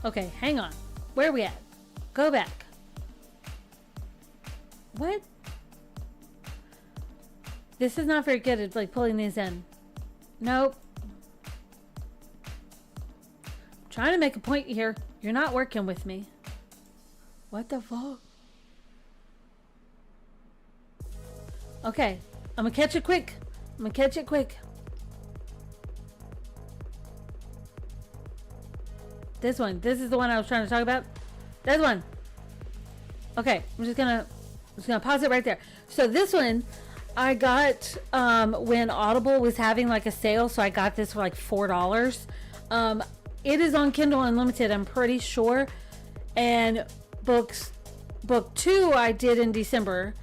Okay, hang on. Where are we at? Go back. What? This is not very good at like pulling these in. Nope. I'm trying to make a point here. You're not working with me. What the fuck? Okay, I'm gonna catch it quick. This one. This is the one I was trying to talk about. This one. Okay, I'm just gonna pause it right there. So this one I got when Audible was having like a sale, so I got this for like $4. It is on Kindle Unlimited, I'm pretty sure. And book 2 I did in December,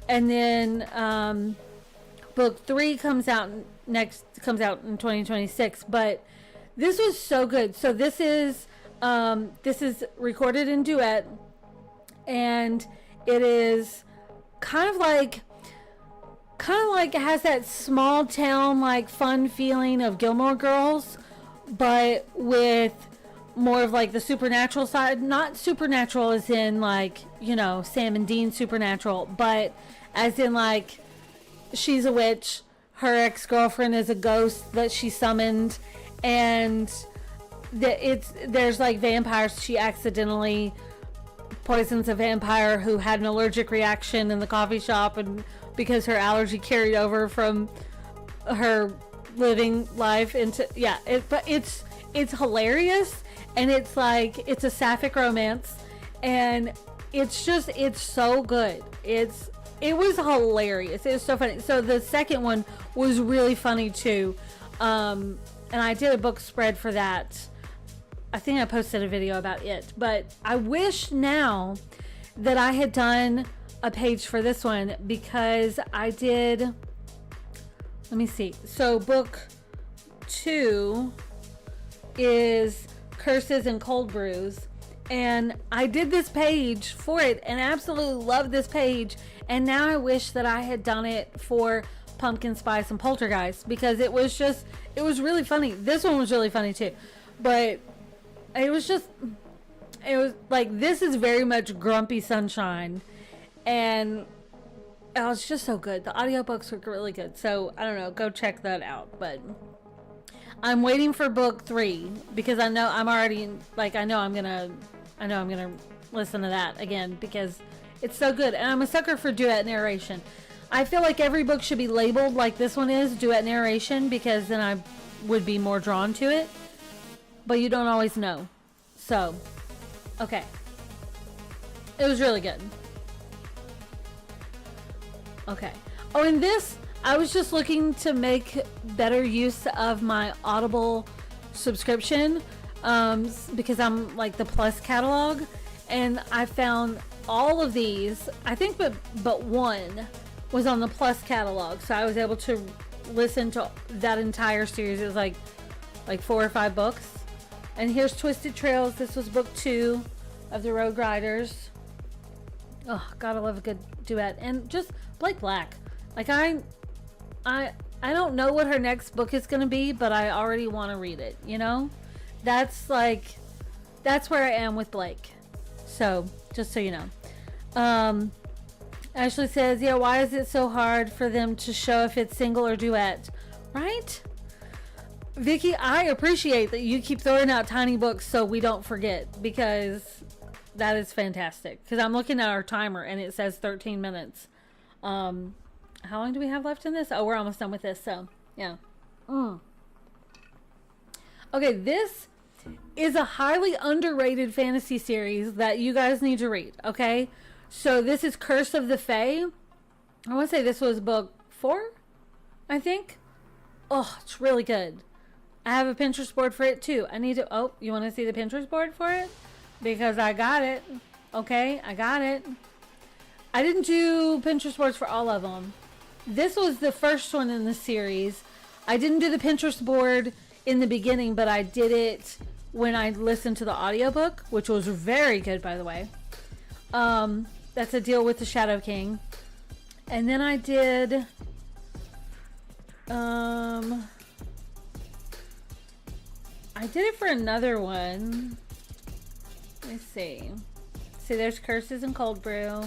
and then book 3 comes out in 2026. But this was so good. So this is recorded in duet, and it is kind of like it has that small town like fun feeling of Gilmore Girls, but with more of like the supernatural side. Not supernatural as in like, Sam and Dean supernatural, but as in like she's a witch, her ex-girlfriend is a ghost that she summoned, and there's like vampires. She accidentally poisons a vampire who had an allergic reaction in the coffee shop, and because her allergy carried over from her living life into but it's hilarious, and it's like it's a sapphic romance, and it's so good. It was hilarious. It was so funny. So the second one was really funny too, and I did a book spread for that. I think I posted a video about it, but I wish now that I had done a page for this one, because I did, let me see. So book 2 is Curses and Cold Brews, And I did this page for it and absolutely loved this page. And now I wish that I had done it for Pumpkin Spice and Poltergeist, because it was really funny. This one was really funny too. But it was like, this is very much Grumpy Sunshine. And it was just so good. The audiobooks were really good. So, I don't know. Go check that out. But I'm waiting for book 3 because I know I'm already, like, I know I'm going to listen to that again because it's so good. And I'm a sucker for duet narration. I feel like every book should be labeled like this one is, duet narration, because then I would be more drawn to it. But you don't always know. So, okay. It was really good. Okay. Oh, and this, I was just looking to make better use of my Audible subscription, because I'm like the Plus catalog, and I found all of these, I think but one was on the Plus catalog, so I was able to listen to that entire series. It was like 4 or 5 books. And here's Twisted Trails. This was book 2 of the Road Riders. Oh, gotta love a good duet. And just Blake Black. Like, I don't know what her next book is gonna be, but I already want to read it, you know? That's where I am with Blake. So, just so you know. Ashley says, yeah, why is it so hard for them to show if it's single or duet? Right? Vicky, I appreciate that you keep throwing out tiny books so we don't forget, because that is fantastic. Because I'm looking at our timer and it says 13 minutes. How long do we have left in this? Oh, we're almost done with this, so yeah. Okay, this is a highly underrated fantasy series that you guys need to read, okay? So this is Curse of the Fae. I want to say this was book 4, I think. Oh, it's really good. I have a Pinterest board for it too. I need to, oh, you want to see the Pinterest board for it? Because I got it. Okay, I got it. I didn't do Pinterest boards for all of them. This was the first one in the series. I didn't do the Pinterest board in the beginning, but I did it when I listened to the audiobook, which was very good, by the way. That's a deal with the Shadow King. And then I did, I did it for another one. Let me see. See, there's Curses and Cold Brew.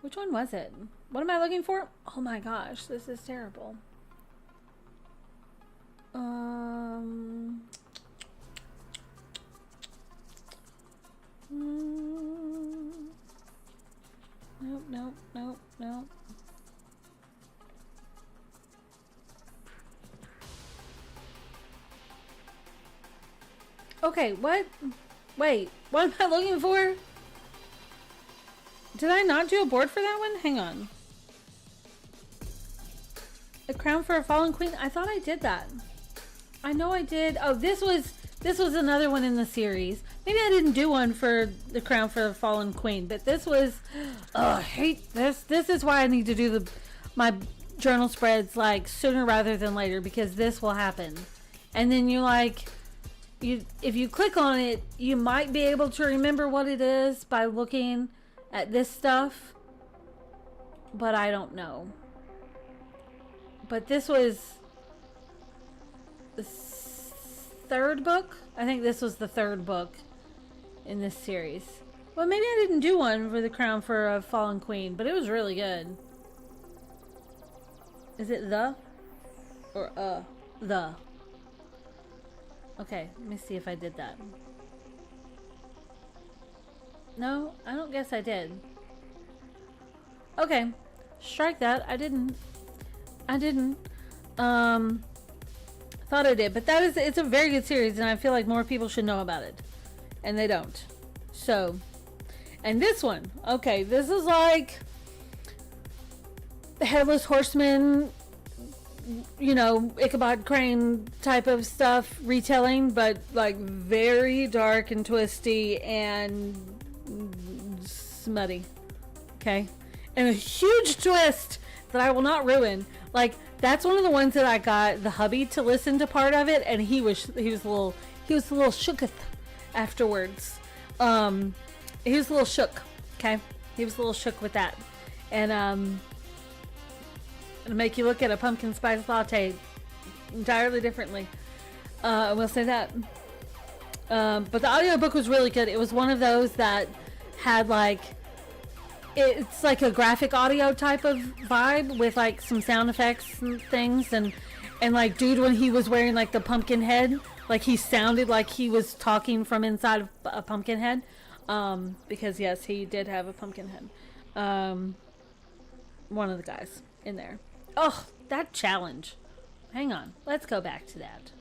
Which one was it? What am I looking for? Oh my gosh, this is terrible. Nope. Okay, what? Wait, what am I looking for? Did I not do a board for that one? Hang on. A Crown for a Fallen Queen? I thought I did that. I know I did. Oh, this was another one in the series. Maybe I didn't do one for the Crown for the Fallen Queen, but this was, oh, I hate this. This is why I need to do my journal spreads like sooner rather than later, because this will happen. And then if you click on it, you might be able to remember what it is by looking at this stuff, but I don't know. But this was the 3rd book. I think this was the 3rd book in this series. Well, maybe I didn't do one for the Crown for a Fallen Queen, but it was really good. Is it the? Or the? Okay, let me see if I did that. No, I don't guess I did. Okay, strike that. I didn't. Thought I did, but it's a very good series, and I feel like more people should know about it, and they don't. So, and this one, okay, this is like the Headless Horseman, you know, Ichabod Crane type of stuff retelling, but like very dark and twisty and smutty. Okay, and a huge twist that I will not ruin. Like, that's one of the ones that I got the hubby to listen to part of it, and he was a little shooketh afterwards. He was a little shook. Okay, he was a little shook with that, and it'll make you look at a pumpkin spice latte entirely differently. We'll say that. But the audiobook was really good. It was one of those that had like, it's like a graphic audio type of vibe with like some sound effects and things, and like dude, when he was wearing like the pumpkin head, like he sounded like he was talking from inside of a pumpkin head, because yes, he did have a pumpkin head. One of the guys in there. Oh, that challenge. Hang on, let's go back to that.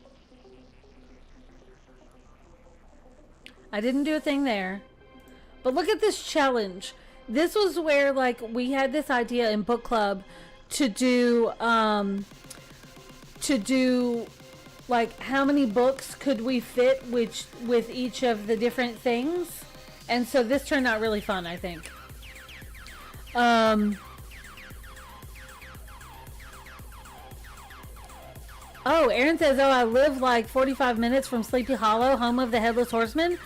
I didn't do a thing there, but look at this challenge. This was where like we had this idea in book club to do like how many books could we fit with each of the different things, and so this turned out really fun, I think. Oh, Aaron says, oh, I live like 45 minutes from Sleepy Hollow, home of the Headless Horseman.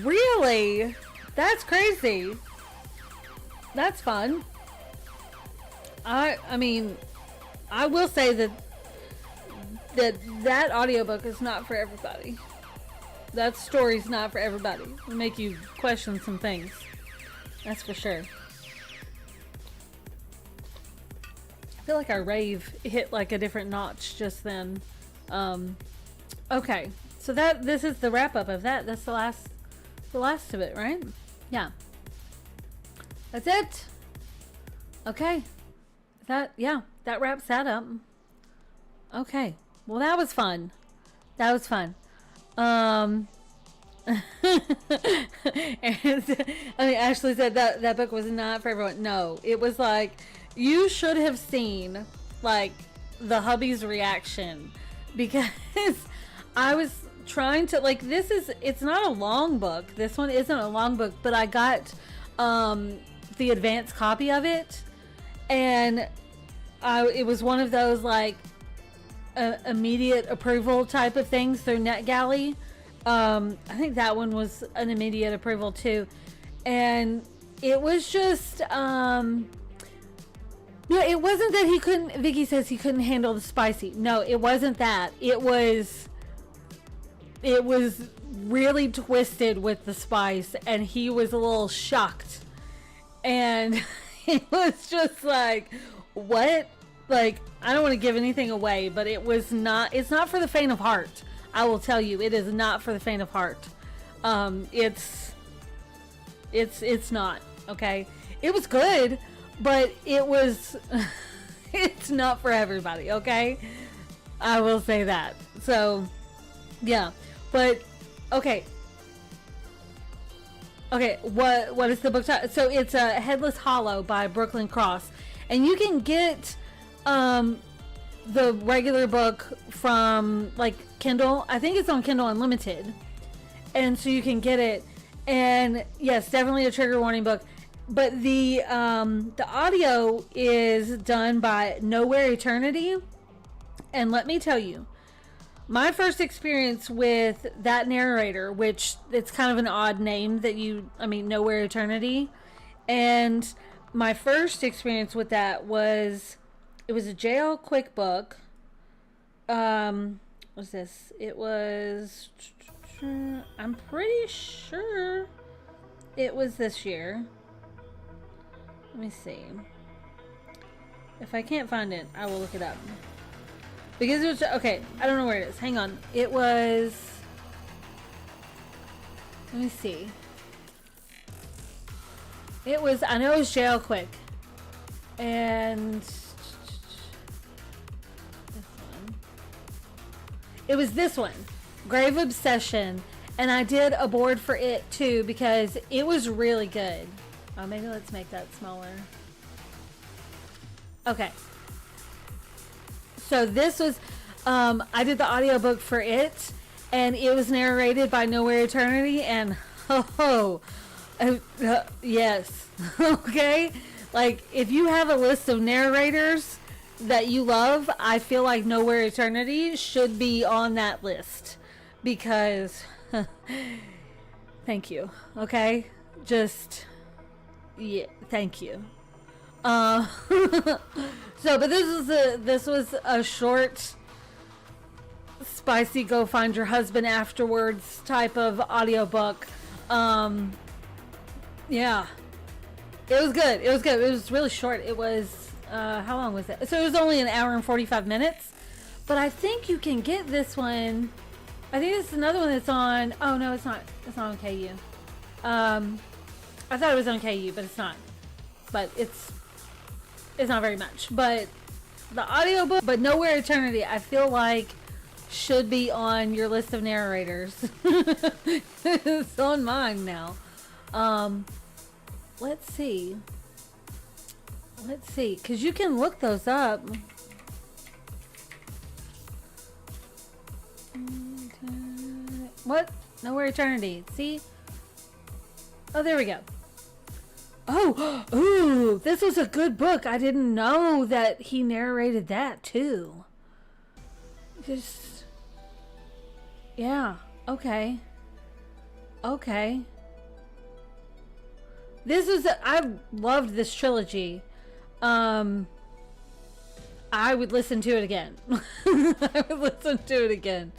Really? That's crazy. That's fun. I mean, I will say that audiobook is not for everybody. That story's not for everybody. It'll make you question some things. That's for sure. I feel like our rave hit like a different notch just then. Okay, so this is the wrap up of that. That's the last of it, right? Yeah. That's it. Okay. That wraps that up. Okay. Well, that was fun. That was fun. And, I mean, Ashley said that book was not for everyone. No, it was like, you should have seen like the hubby's reaction, because I was trying to like, it's not a long book. This one isn't a long book, but I got the advanced copy of it, and it was one of those like immediate approval type of things through NetGalley. I think that one was an immediate approval too, and it was just no, it wasn't that he couldn't. Vicky says he couldn't handle the spicy. No, it wasn't that. It was really twisted with the spice, and he was a little shocked, and it was just like, what? Like, I don't want to give anything away, but it's not for the faint of heart. I will tell you, it is not for the faint of heart. It's not, okay? It was good, but it's not for everybody, okay? I will say that. So, yeah. But, okay. Okay, what is the book title? So it's Headless Hollow by Brooklyn Cross. And you can get the regular book from like Kindle. I think it's on Kindle Unlimited. And so you can get it. And yes, definitely a trigger warning book. But the audio is done by Nowhere Eternity. And let me tell you, my first experience with that narrator, which it's kind of an odd name Nowhere Eternity. And my first experience with that was, it was a JL Quick book. What's this? It was, I'm pretty sure it was this year. Let me see. If I can't find it, I will look it up. Because it was, okay, I don't know where it is. Hang on. It was, let me see. It was, I know it was JL Quick. And this one. It was this one. Grave Obsession. And I did a board for it too, because it was really good. Maybe let's make that smaller. Okay. So this was, I did the audiobook for it, and it was narrated by Nowhere Eternity, and yes. Okay. Like, if you have a list of narrators that you love, I feel like Nowhere Eternity should be on that list. Because, thank you, okay? Just, yeah, thank you. So, but this was a short, spicy go find your husband afterwards type of audiobook. Yeah. It was good. It was good. It was really short. It was, how long was it? So it was only an hour and 45 minutes. But I think you can get this one. I think it's another one that's on, oh no, it's not. It's not on KU. I thought it was on KU, but it's not. But it's not very much. But the audiobook, but Nowhere Eternity, I feel like should be on your list of narrators. It's on mine now. Let's see. Let's see, because you can look those up. What? Nowhere Eternity. See? Oh, there we go. Oh, ooh, this was a good book. I didn't know that he narrated that too. Just, yeah, okay. Okay. This is, I loved this trilogy. I would listen to it again. I would listen to it again.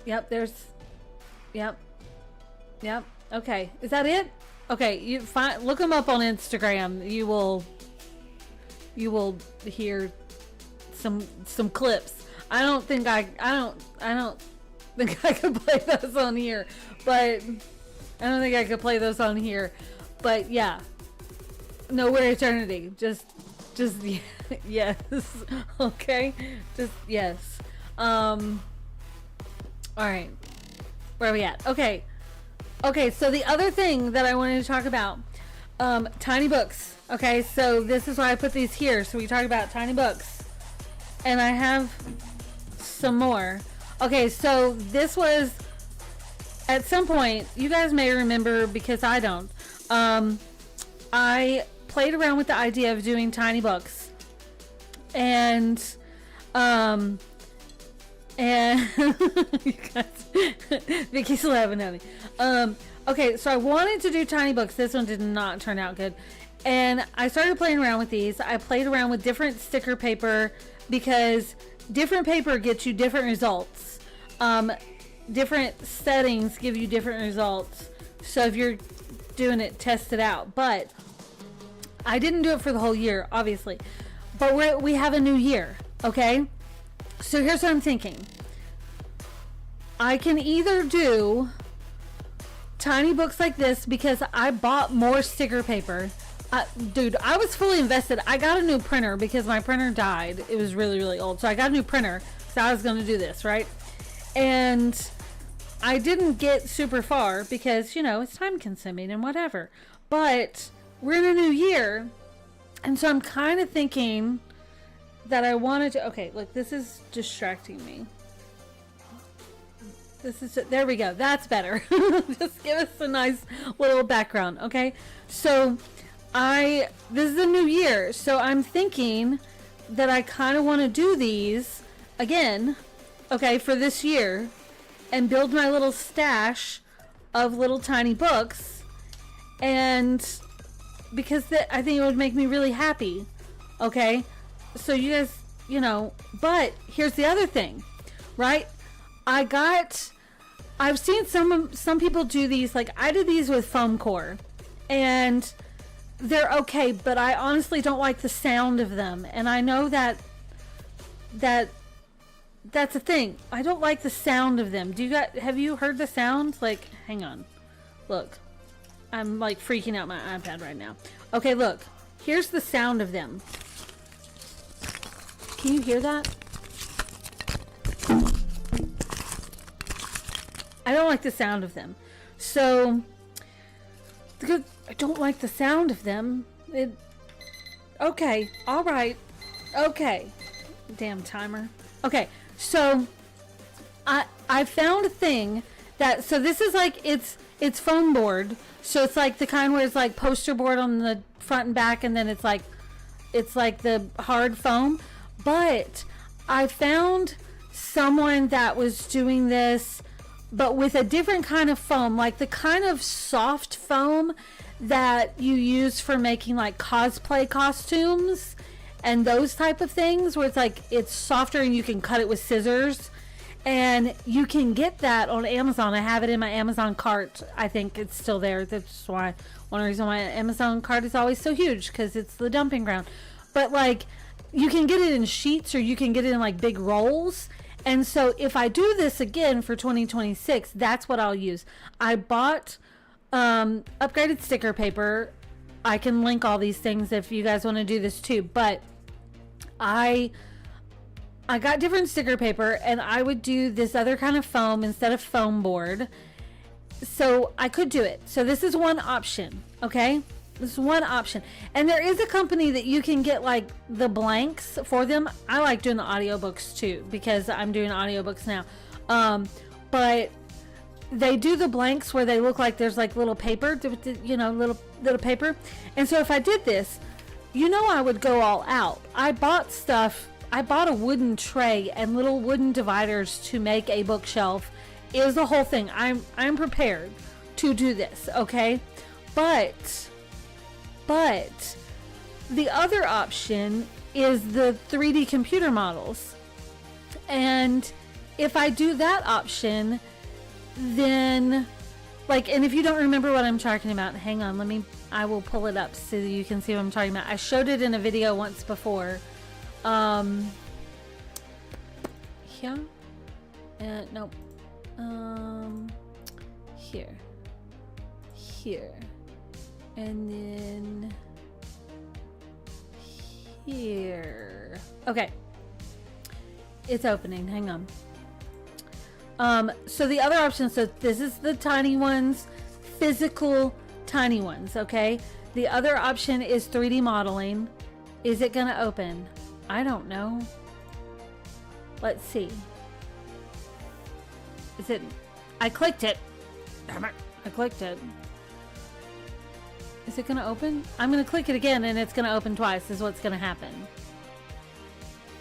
Yep, there's, yep. Okay, is that it? Okay, you find, look them up on Instagram. You will hear some clips. I don't think I don't think I could play those on here, but I don't think I could play those on here. But yeah, Nowhere Eternity. Just yes. Okay, just yes. All right, where are we at? Okay, so the other thing that I wanted to talk about, tiny books. Okay, so this is why I put these here. So we talk about tiny books, and I have some more. Okay, so this was, at some point, you guys may remember, because I don't, I played around with the idea of doing tiny books, and you guys, Vicky's laughing at me. Okay, so I wanted to do tiny books. This one did not turn out good, and I started playing around with these. I played around with different sticker paper, because different paper gets you different results. Different settings give you different results. So if you're doing it, test it out. But I didn't do it for the whole year, obviously. But we have a new year, okay? So here's what I'm thinking. I can either do tiny books like this, because I bought more sticker paper. Dude, I was fully invested. I got a new printer because my printer died. It was really, really old. So I got a new printer. So I was going to do this, right? And I didn't get super far because, you know, it's time consuming and whatever. But we're in a new year. And so I'm kind of thinking that I wanted to... Okay, look, this is distracting me. There we go. That's better. Just give us a nice little background, okay? So... this is a new year, so I'm thinking that I kind of want to do these again, okay, for this year, and build my little stash of little tiny books, and because I think it would make me really happy, okay? So you guys, you know, but here's the other thing, right? I've seen some people do these, like I did these with foam core, and they're okay, but I honestly don't like the sound of them. And I know that's a thing. I don't like the sound of them. Have you heard the sound? Like, hang on. Look. I'm like freaking out my iPad right now. Okay, look. Here's the sound of them. Can you hear that? I don't like the sound of them. So, because I don't like the sound of them. Okay, all right. Okay. Damn timer. Okay, so I found a thing that, so this is like, it's It's foam board. So it's like the kind where it's like poster board on the front and back, and then it's like the hard foam. But I found someone that was doing this, but with a different kind of foam, like the kind of soft foam that you use for making like cosplay costumes and those type of things, where it's like it's softer and you can cut it with scissors. And you can get that on Amazon. I have it in my Amazon cart. I think it's still there. That's why one reason why Amazon cart is always so huge, because it's the dumping ground. But like, you can get it in sheets, or you can get it in like big rolls. And so if I do this again for 2026, that's what I'll use. I bought upgraded sticker paper. I can link all these things if you guys want to do this too. But I got different sticker paper, and I would do this other kind of foam instead of foam board. So I could do it. So this is one option, okay? This is one option. And there is a company that you can get like the blanks for them. I like doing the audiobooks too, because I'm doing audiobooks now. But they do the blanks where they look like there's like little paper, you know, little paper. And so if I did this, you know, I would go all out. I bought a wooden tray and little wooden dividers to make a bookshelf. It was the whole thing. I'm prepared to do this, okay? But the other option is the 3D computer models. And if I do that option, then like, and if you don't remember what I'm talking about, hang on, I will pull it up so that you can see what I'm talking about. I showed it in a video once before. Here, nope, here, and then here. Okay, it's opening, hang on. So the other option, so this is the tiny ones, physical tiny ones, okay? The other option is 3D modeling. Is it gonna open? I don't know. Let's see. Is it? I clicked it. Damn it. I clicked it. Is it gonna open? I'm gonna click it again and it's gonna open twice, is what's gonna happen.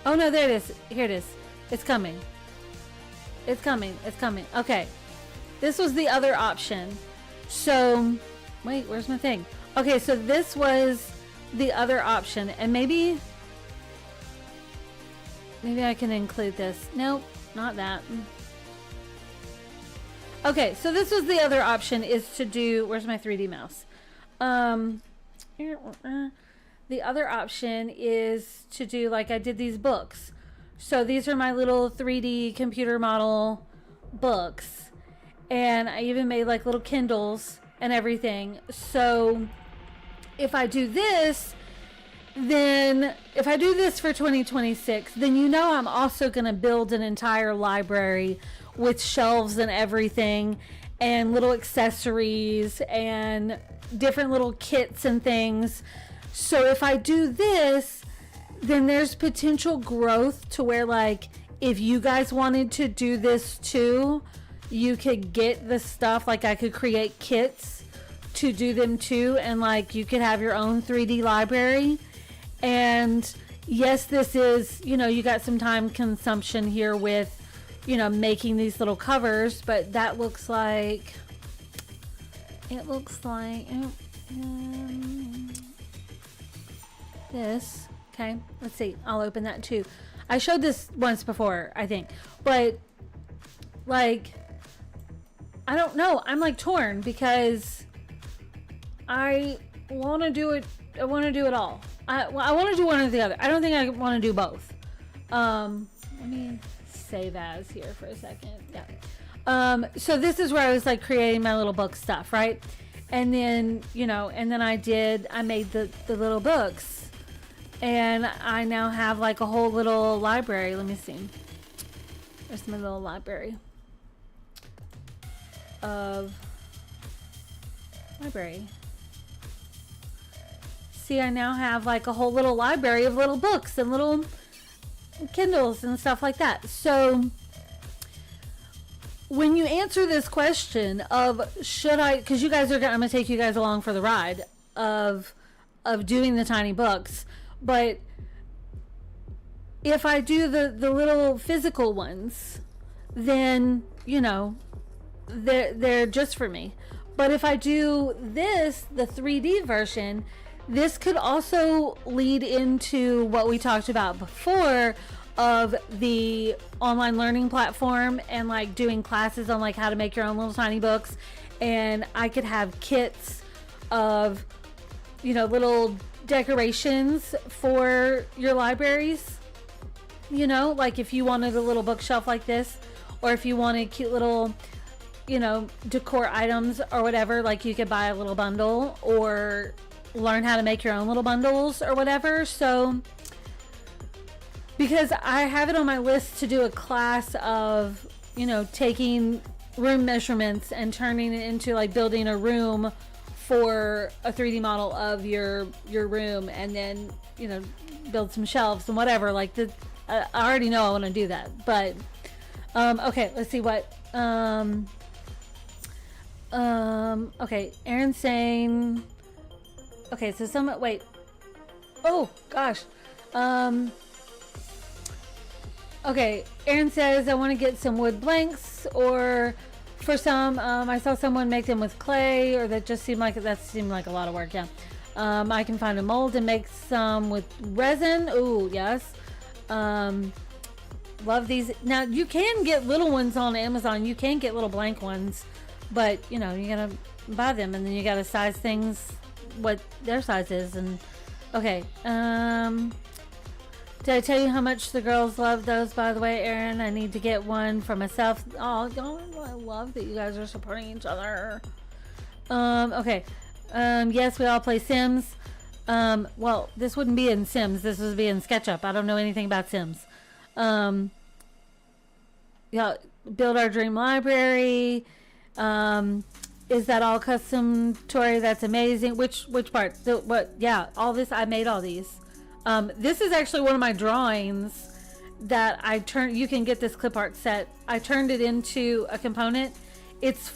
Oh no, there it is. Here it is. It's coming. It's coming. It's coming. Okay. This was the other option. So, wait, where's my thing? Okay, so this was the other option, and maybe I can include this. Nope, not that. Okay, so this was the other option, is to do, where's my 3D mouse? The other option is to do like I did these books. So these are my little 3D computer model books, and I even made like little Kindles and everything. So if I do this, then if I do this for 2026, then you know I'm also going to build an entire library with shelves and everything, and little accessories and different little kits and things. So if I do this, then there's potential growth to where, like, if you guys wanted to do this too, you could get the stuff. Like, I could create kits to do them too, and like you could have your own 3D library. And yes, this is, you know, you got some time consumption here with, you know, making these little covers, but that looks like, it looks like this. Okay, let's see. I'll open that too. I showed this once before, I think, but like, I don't know. I'm like torn because I want to do it. I want to do it all. I want to do one or the other. I don't think I want to do both. Let me save as here for a second. Yeah. So this is where I was like creating my little book stuff, right? And then, you know, and then I made the little books. And I now have like a whole little library. Let me see. There's my little library of library. See, I now have like a whole little library of little books and little Kindles and stuff like that. So when you answer this question of should I, because you guys are gonna, I'm gonna take you guys along for the ride of doing the tiny books, but if I do the little physical ones, then you know they're just for me. But if I do this, the 3D version, this could also lead into what we talked about before of the online learning platform and like doing classes on like how to make your own little tiny books. And I could have kits of, you know, little decorations for your libraries. You know, like if you wanted a little bookshelf like this, or if you wanted cute little, you know, decor items or whatever, like you could buy a little bundle or learn how to make your own little bundles or whatever. So because I have it on my list to do a class of, you know, taking room measurements and turning it into like building a room for a 3D model of your room, and then, you know, build some shelves and whatever. Like I already know I want to do that, but okay, let's see what okay, Aaron's saying, okay, so someone, wait, oh gosh, okay, Aaron says I want to get some wood blanks, or for some, I saw someone make them with clay, or that seemed like a lot of work. Yeah, I can find a mold and make some with resin. Ooh, yes. Love these. Now you can get little ones on Amazon. You can get little blank ones, but you know, you gotta buy them, and then you gotta size things what their size is. And okay, did I tell you how much the girls love those, by the way, Aaron? I need to get one for myself. Oh, I love that you guys are supporting each other. Okay, yes, we all play Sims. Well, this wouldn't be in Sims, this would be in SketchUp. I don't know anything about Sims. Yeah, build our dream library. Is that all custom, Tori? That's amazing. Which part? What? Yeah, all this, I made all these. This is actually one of my drawings that I turned. You can get this clip art set. I turned it into a component. It's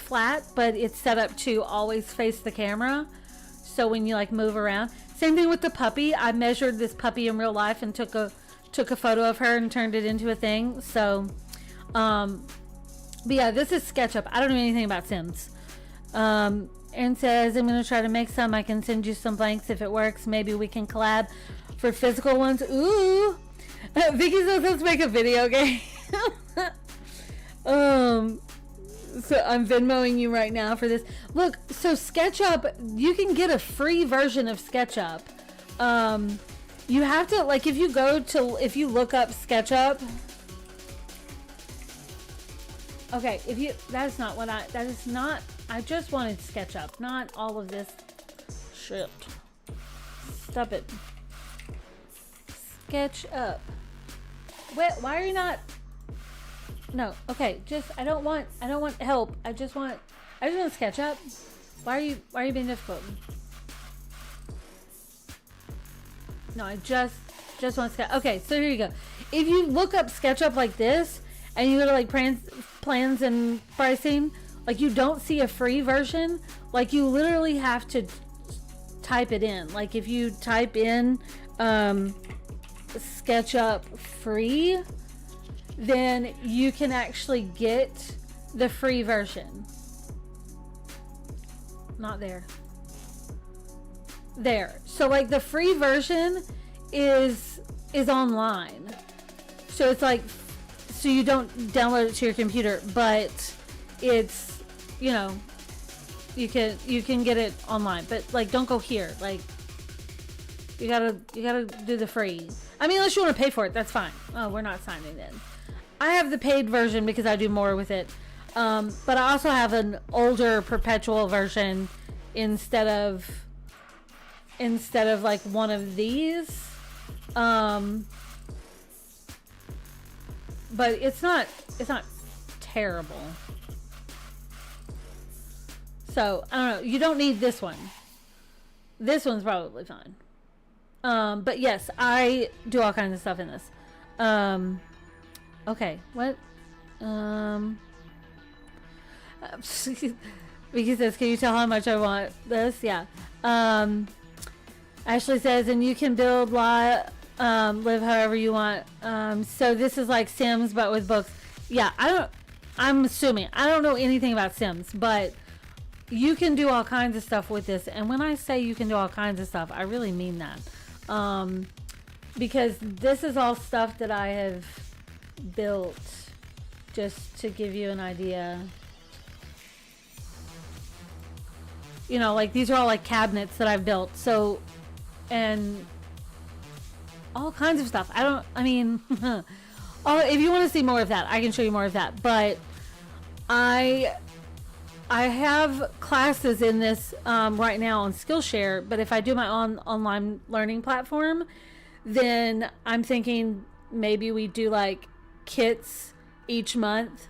flat, but it's set up to always face the camera. So when you like move around, same thing with the puppy. I measured this puppy in real life and took a photo of her and turned it into a thing. So, but yeah, this is SketchUp. I don't know anything about Sims. Aaron says, I'm going to try to make some. I can send you some blanks if it works. Maybe we can collab for physical ones. Ooh. Vicky says, let's make a video game. So I'm Venmoing you right now for this. Look, so SketchUp, you can get a free version of SketchUp. You have to, like, if you look up SketchUp. Okay, I just wanted SketchUp, not all of this shit. Stop it. SketchUp. Wait, why are you not? No, okay, I don't want help. I just want SketchUp. Why are you being difficult? No, I just want SketchUp. Okay, so here you go. If you look up SketchUp like this, and you go to like plans and pricing, like you don't see a free version. Like you literally have to type it in. Like if you type in SketchUp free, then you can actually get the free version. Not there. There. So like the free version is online. So it's like, so you don't download it to your computer, but it's, you know, you can get it online, but like don't go here. Like you gotta do the free. I mean, unless you want to pay for it, that's fine. Oh, we're not signing in. I have the paid version because I do more with it. But I also have an older perpetual version instead of like one of these. But it's not terrible. So I don't know. You don't need this one. This one's probably fine. But yes, I do all kinds of stuff in this. Okay, what? Vicky says, can you tell how much I want this? Yeah. Ashley says, and you can build live however you want. So this is like Sims, but with books. Yeah, I'm assuming. I don't know anything about Sims, but you can do all kinds of stuff with this. And when I say you can do all kinds of stuff, I really mean that. Because this is all stuff that I have built, just to give you an idea. You know, like these are all like cabinets that I've built. So, and all kinds of stuff. I mean, if you want to see more of that, I can show you more of that. But I have classes in this right now on Skillshare. But if I do my online learning platform, then I'm thinking maybe we do like kits each month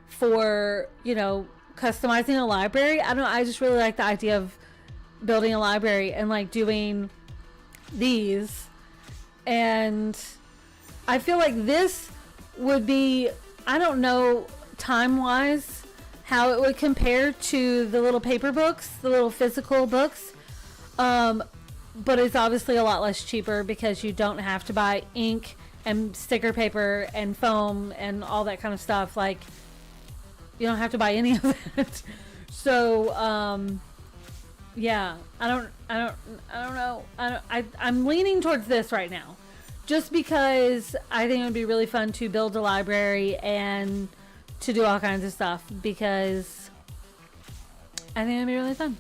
for, you know, customizing a library. I don't know, I just really like the idea of building a library and like doing these. And I feel like this would be, I don't know time wise how it would compare to the little paper books, the little physical books. But it's obviously a lot less cheaper because you don't have to buy ink and sticker paper and foam and all that kind of stuff. Like, you don't have to buy any of that. So, yeah, I don't know. I'm leaning towards this right now, just because I think it would be really fun to build a library and to do all kinds of stuff, because I think it'd be really fun.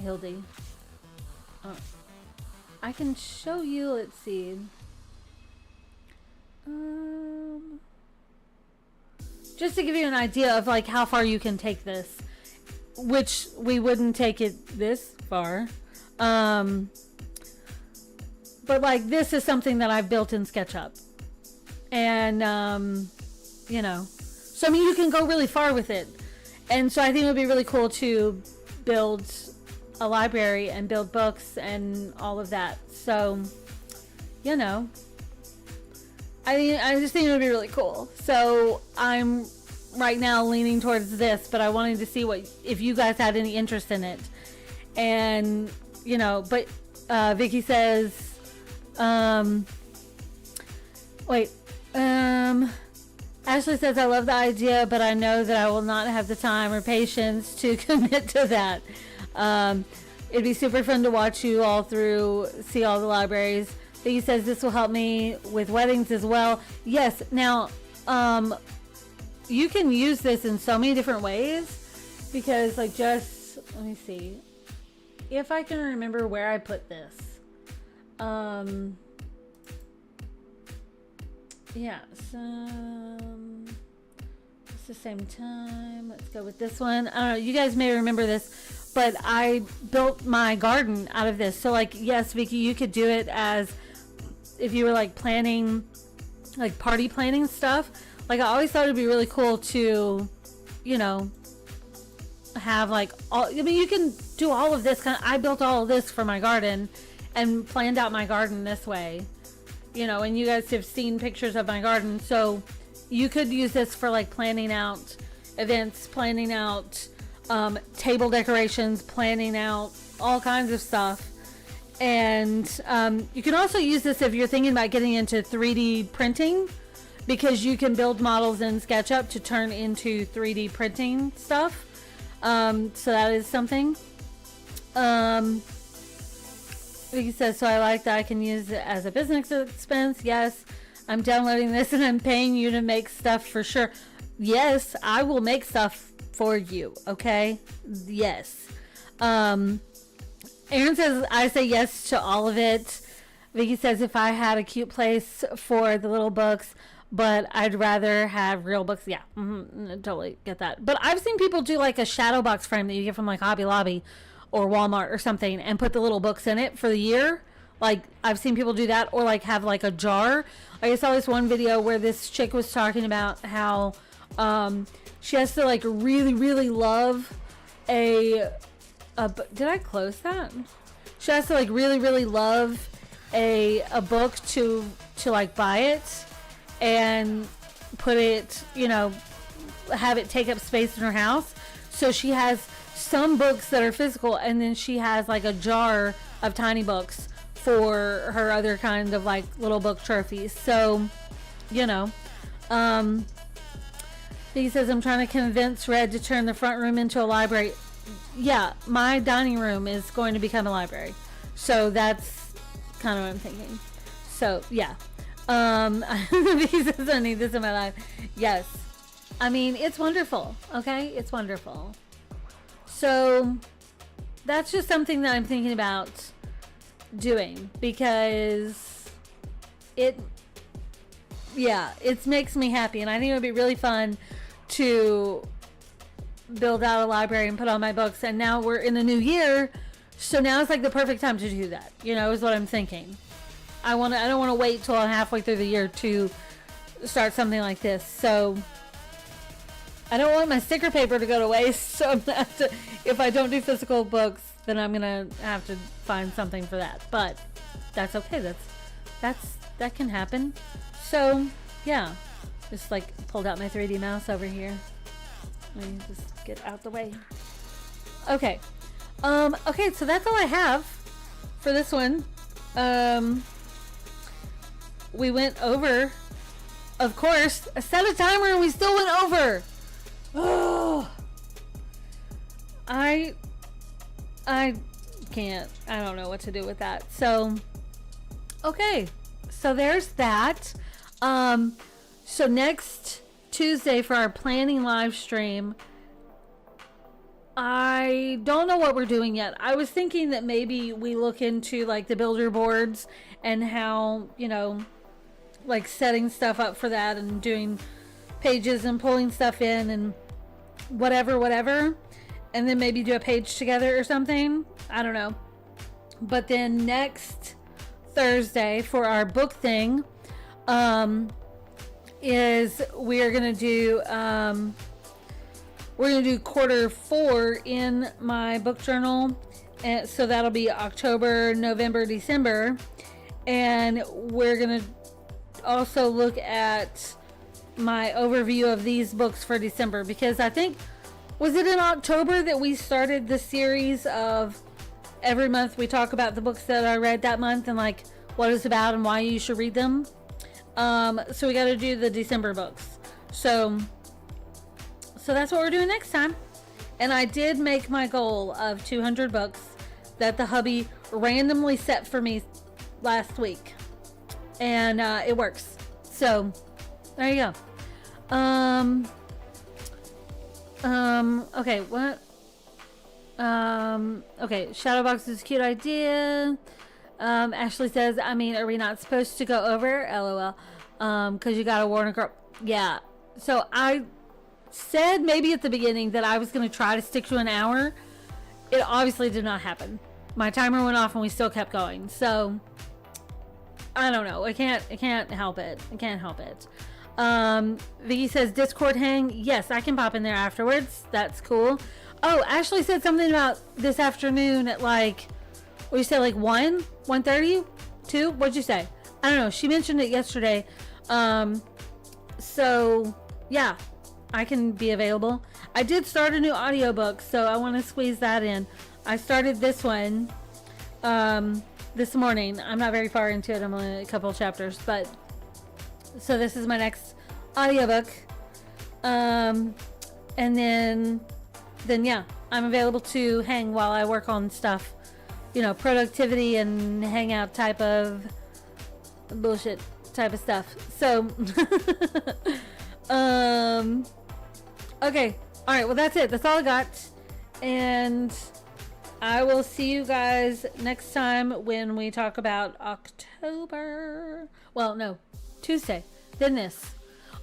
Hildy. Oh, I can show you, let's see. Just to give you an idea of like how far you can take this, which we wouldn't take it this far. But like this is something that I've built in SketchUp. And, you know, so I mean, you can go really far with it. And so I think it would be really cool to build a library and build books and all of that. So, you know, I just think it would be really cool. So I'm right now leaning towards this, but I wanted to see if you guys had any interest in it. And, you know, but Vicky says, Ashley says, I love the idea, but I know that I will not have the time or patience to commit to that. It'd be super fun to watch you all see all the libraries. He says this will help me with weddings as well. Yes. Now, you can use this in so many different ways, because like let me see if I can remember where I put this. Yeah. So it's the same time. Let's go with this one. I don't know. You guys may remember this, but I built my garden out of this. So like, yes, Vicky, you could do it as if you were like planning, like party planning stuff. Like I always thought it'd be really cool to, you know, have like all, I mean, you can do all of this I built all of this for my garden and planned out my garden this way, you know, and you guys have seen pictures of my garden. So you could use this for like planning out events, planning out table decorations, planning out all kinds of stuff. And you can also use this if you're thinking about getting into 3D printing, because you can build models in SketchUp to turn into 3D printing stuff. So that is something. He says, so I like that I can use it as a business expense. Yes, I'm downloading this and I'm paying you to make stuff for sure. Yes, I will make stuff for you. Okay. Yes. Aaron says, I say yes to all of it. Vicky says, if I had a cute place for the little books, but I'd rather have real books. Yeah, totally get that. But I've seen people do like a shadow box frame that you get from like Hobby Lobby or Walmart or something and put the little books in it for the year. Like I've seen people do that, or like have like a jar. I saw this one video where this chick was talking about how she has to like really, really love did I close that? She has to like really, really love a book to like buy it. and put it, you know, have it take up space in her house. So she has some books that are physical, and then she has like a jar of tiny books for her other kind of like little book trophies. So, you know, he says, I'm trying to convince Red to turn the front room into a library. Yeah, my dining room is going to become a library. So that's kind of what I'm thinking. So, yeah. He says, I need this in my life. Yes. I mean, it's wonderful. Okay? It's wonderful. So, that's just something that I'm thinking about doing, because it makes me happy, and I think it would be really fun to build out a library and put all my books. And now we're in the new year, so now it's like the perfect time to do that, you know, is what I'm thinking. I don't want to wait till I'm halfway through the year to start something like this. So I don't want my sticker paper to go to waste, so I'm gonna have to, if I don't do physical books, then I'm gonna have to find something for that. But that's okay. That can happen. So yeah, just like pulled out my 3D mouse over here. Let me just get out the way. Okay. Okay, so that's all I have for this one. We went over, of course. I set a timer and we still went over. Oh, I can't. I don't know what to do with that. So, okay. So there's that. So next Tuesday for our planning live stream, I don't know what we're doing yet. I was thinking that maybe we look into like the builder boards and how, you know, like setting stuff up for that and doing pages and pulling stuff in and whatever, and then maybe do a page together or something. I don't know. But then next Thursday for our book thing, is we're gonna do quarter 4 in my book journal, and so that'll be October, November, December, and we're gonna also look at my overview of these books for December, because I think, was it in October that we started the series of every month we talk about the books that I read that month and like what it's about and why you should read them. So we got to do the December books. So that's what we're doing next time. And I did make my goal of 200 books that the hubby randomly set for me last week, and it works. So there you go. Okay, what? Okay, Shadowbox is a cute idea. Ashley says, I mean, are we not supposed to go over? LOL. Because you got a Warner Girl. Yeah. So I said maybe at the beginning that I was going to try to stick to an hour. It obviously did not happen. My timer went off and we still kept going. So I don't know. I can't help it. I can't help it. Vicky says Discord hang. Yes, I can pop in there afterwards. That's cool. Oh, Ashley said something about this afternoon at like, what you say, like 1:30, 2? What'd you say? I don't know. She mentioned it yesterday. So yeah, I can be available. I did start a new audiobook, so I want to squeeze that in. I started this one this morning. I'm not very far into it. I'm only a couple chapters, but so this is my next audiobook. And then yeah, I'm available to hang while I work on stuff, you know, productivity and hangout type of bullshit type of stuff. So okay, all right, well that's it. That's all I got, and I will see you guys next time when we talk about October. Well, no, Tuesday, then this.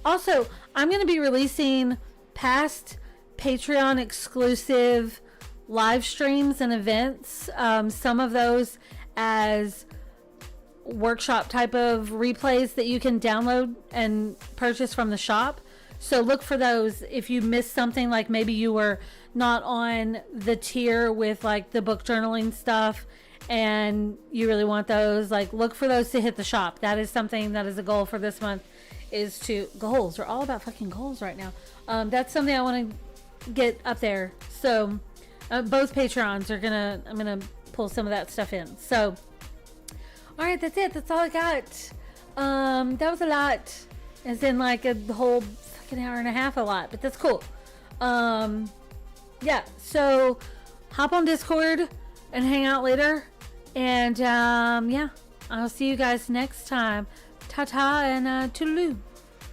Also, I'm going to be releasing past Patreon exclusive live streams and events. Some of those as workshop type of replays that you can download and purchase from the shop. So look for those if you missed something, like maybe you were not on the tier with like the book journaling stuff and you really want those, like, look for those to hit the shop. That is something that is a goal for this month, is to goals. We're all about fucking goals right now. That's something I want to get up there. So both Patreons are I'm gonna pull some of that stuff in. So all right, that's it. That's all I got. That was a lot. It's in like a whole fucking hour and a half, a lot, but that's cool. Yeah, so hop on Discord and hang out later. And yeah, I'll see you guys next time. Ta-ta and toodaloo.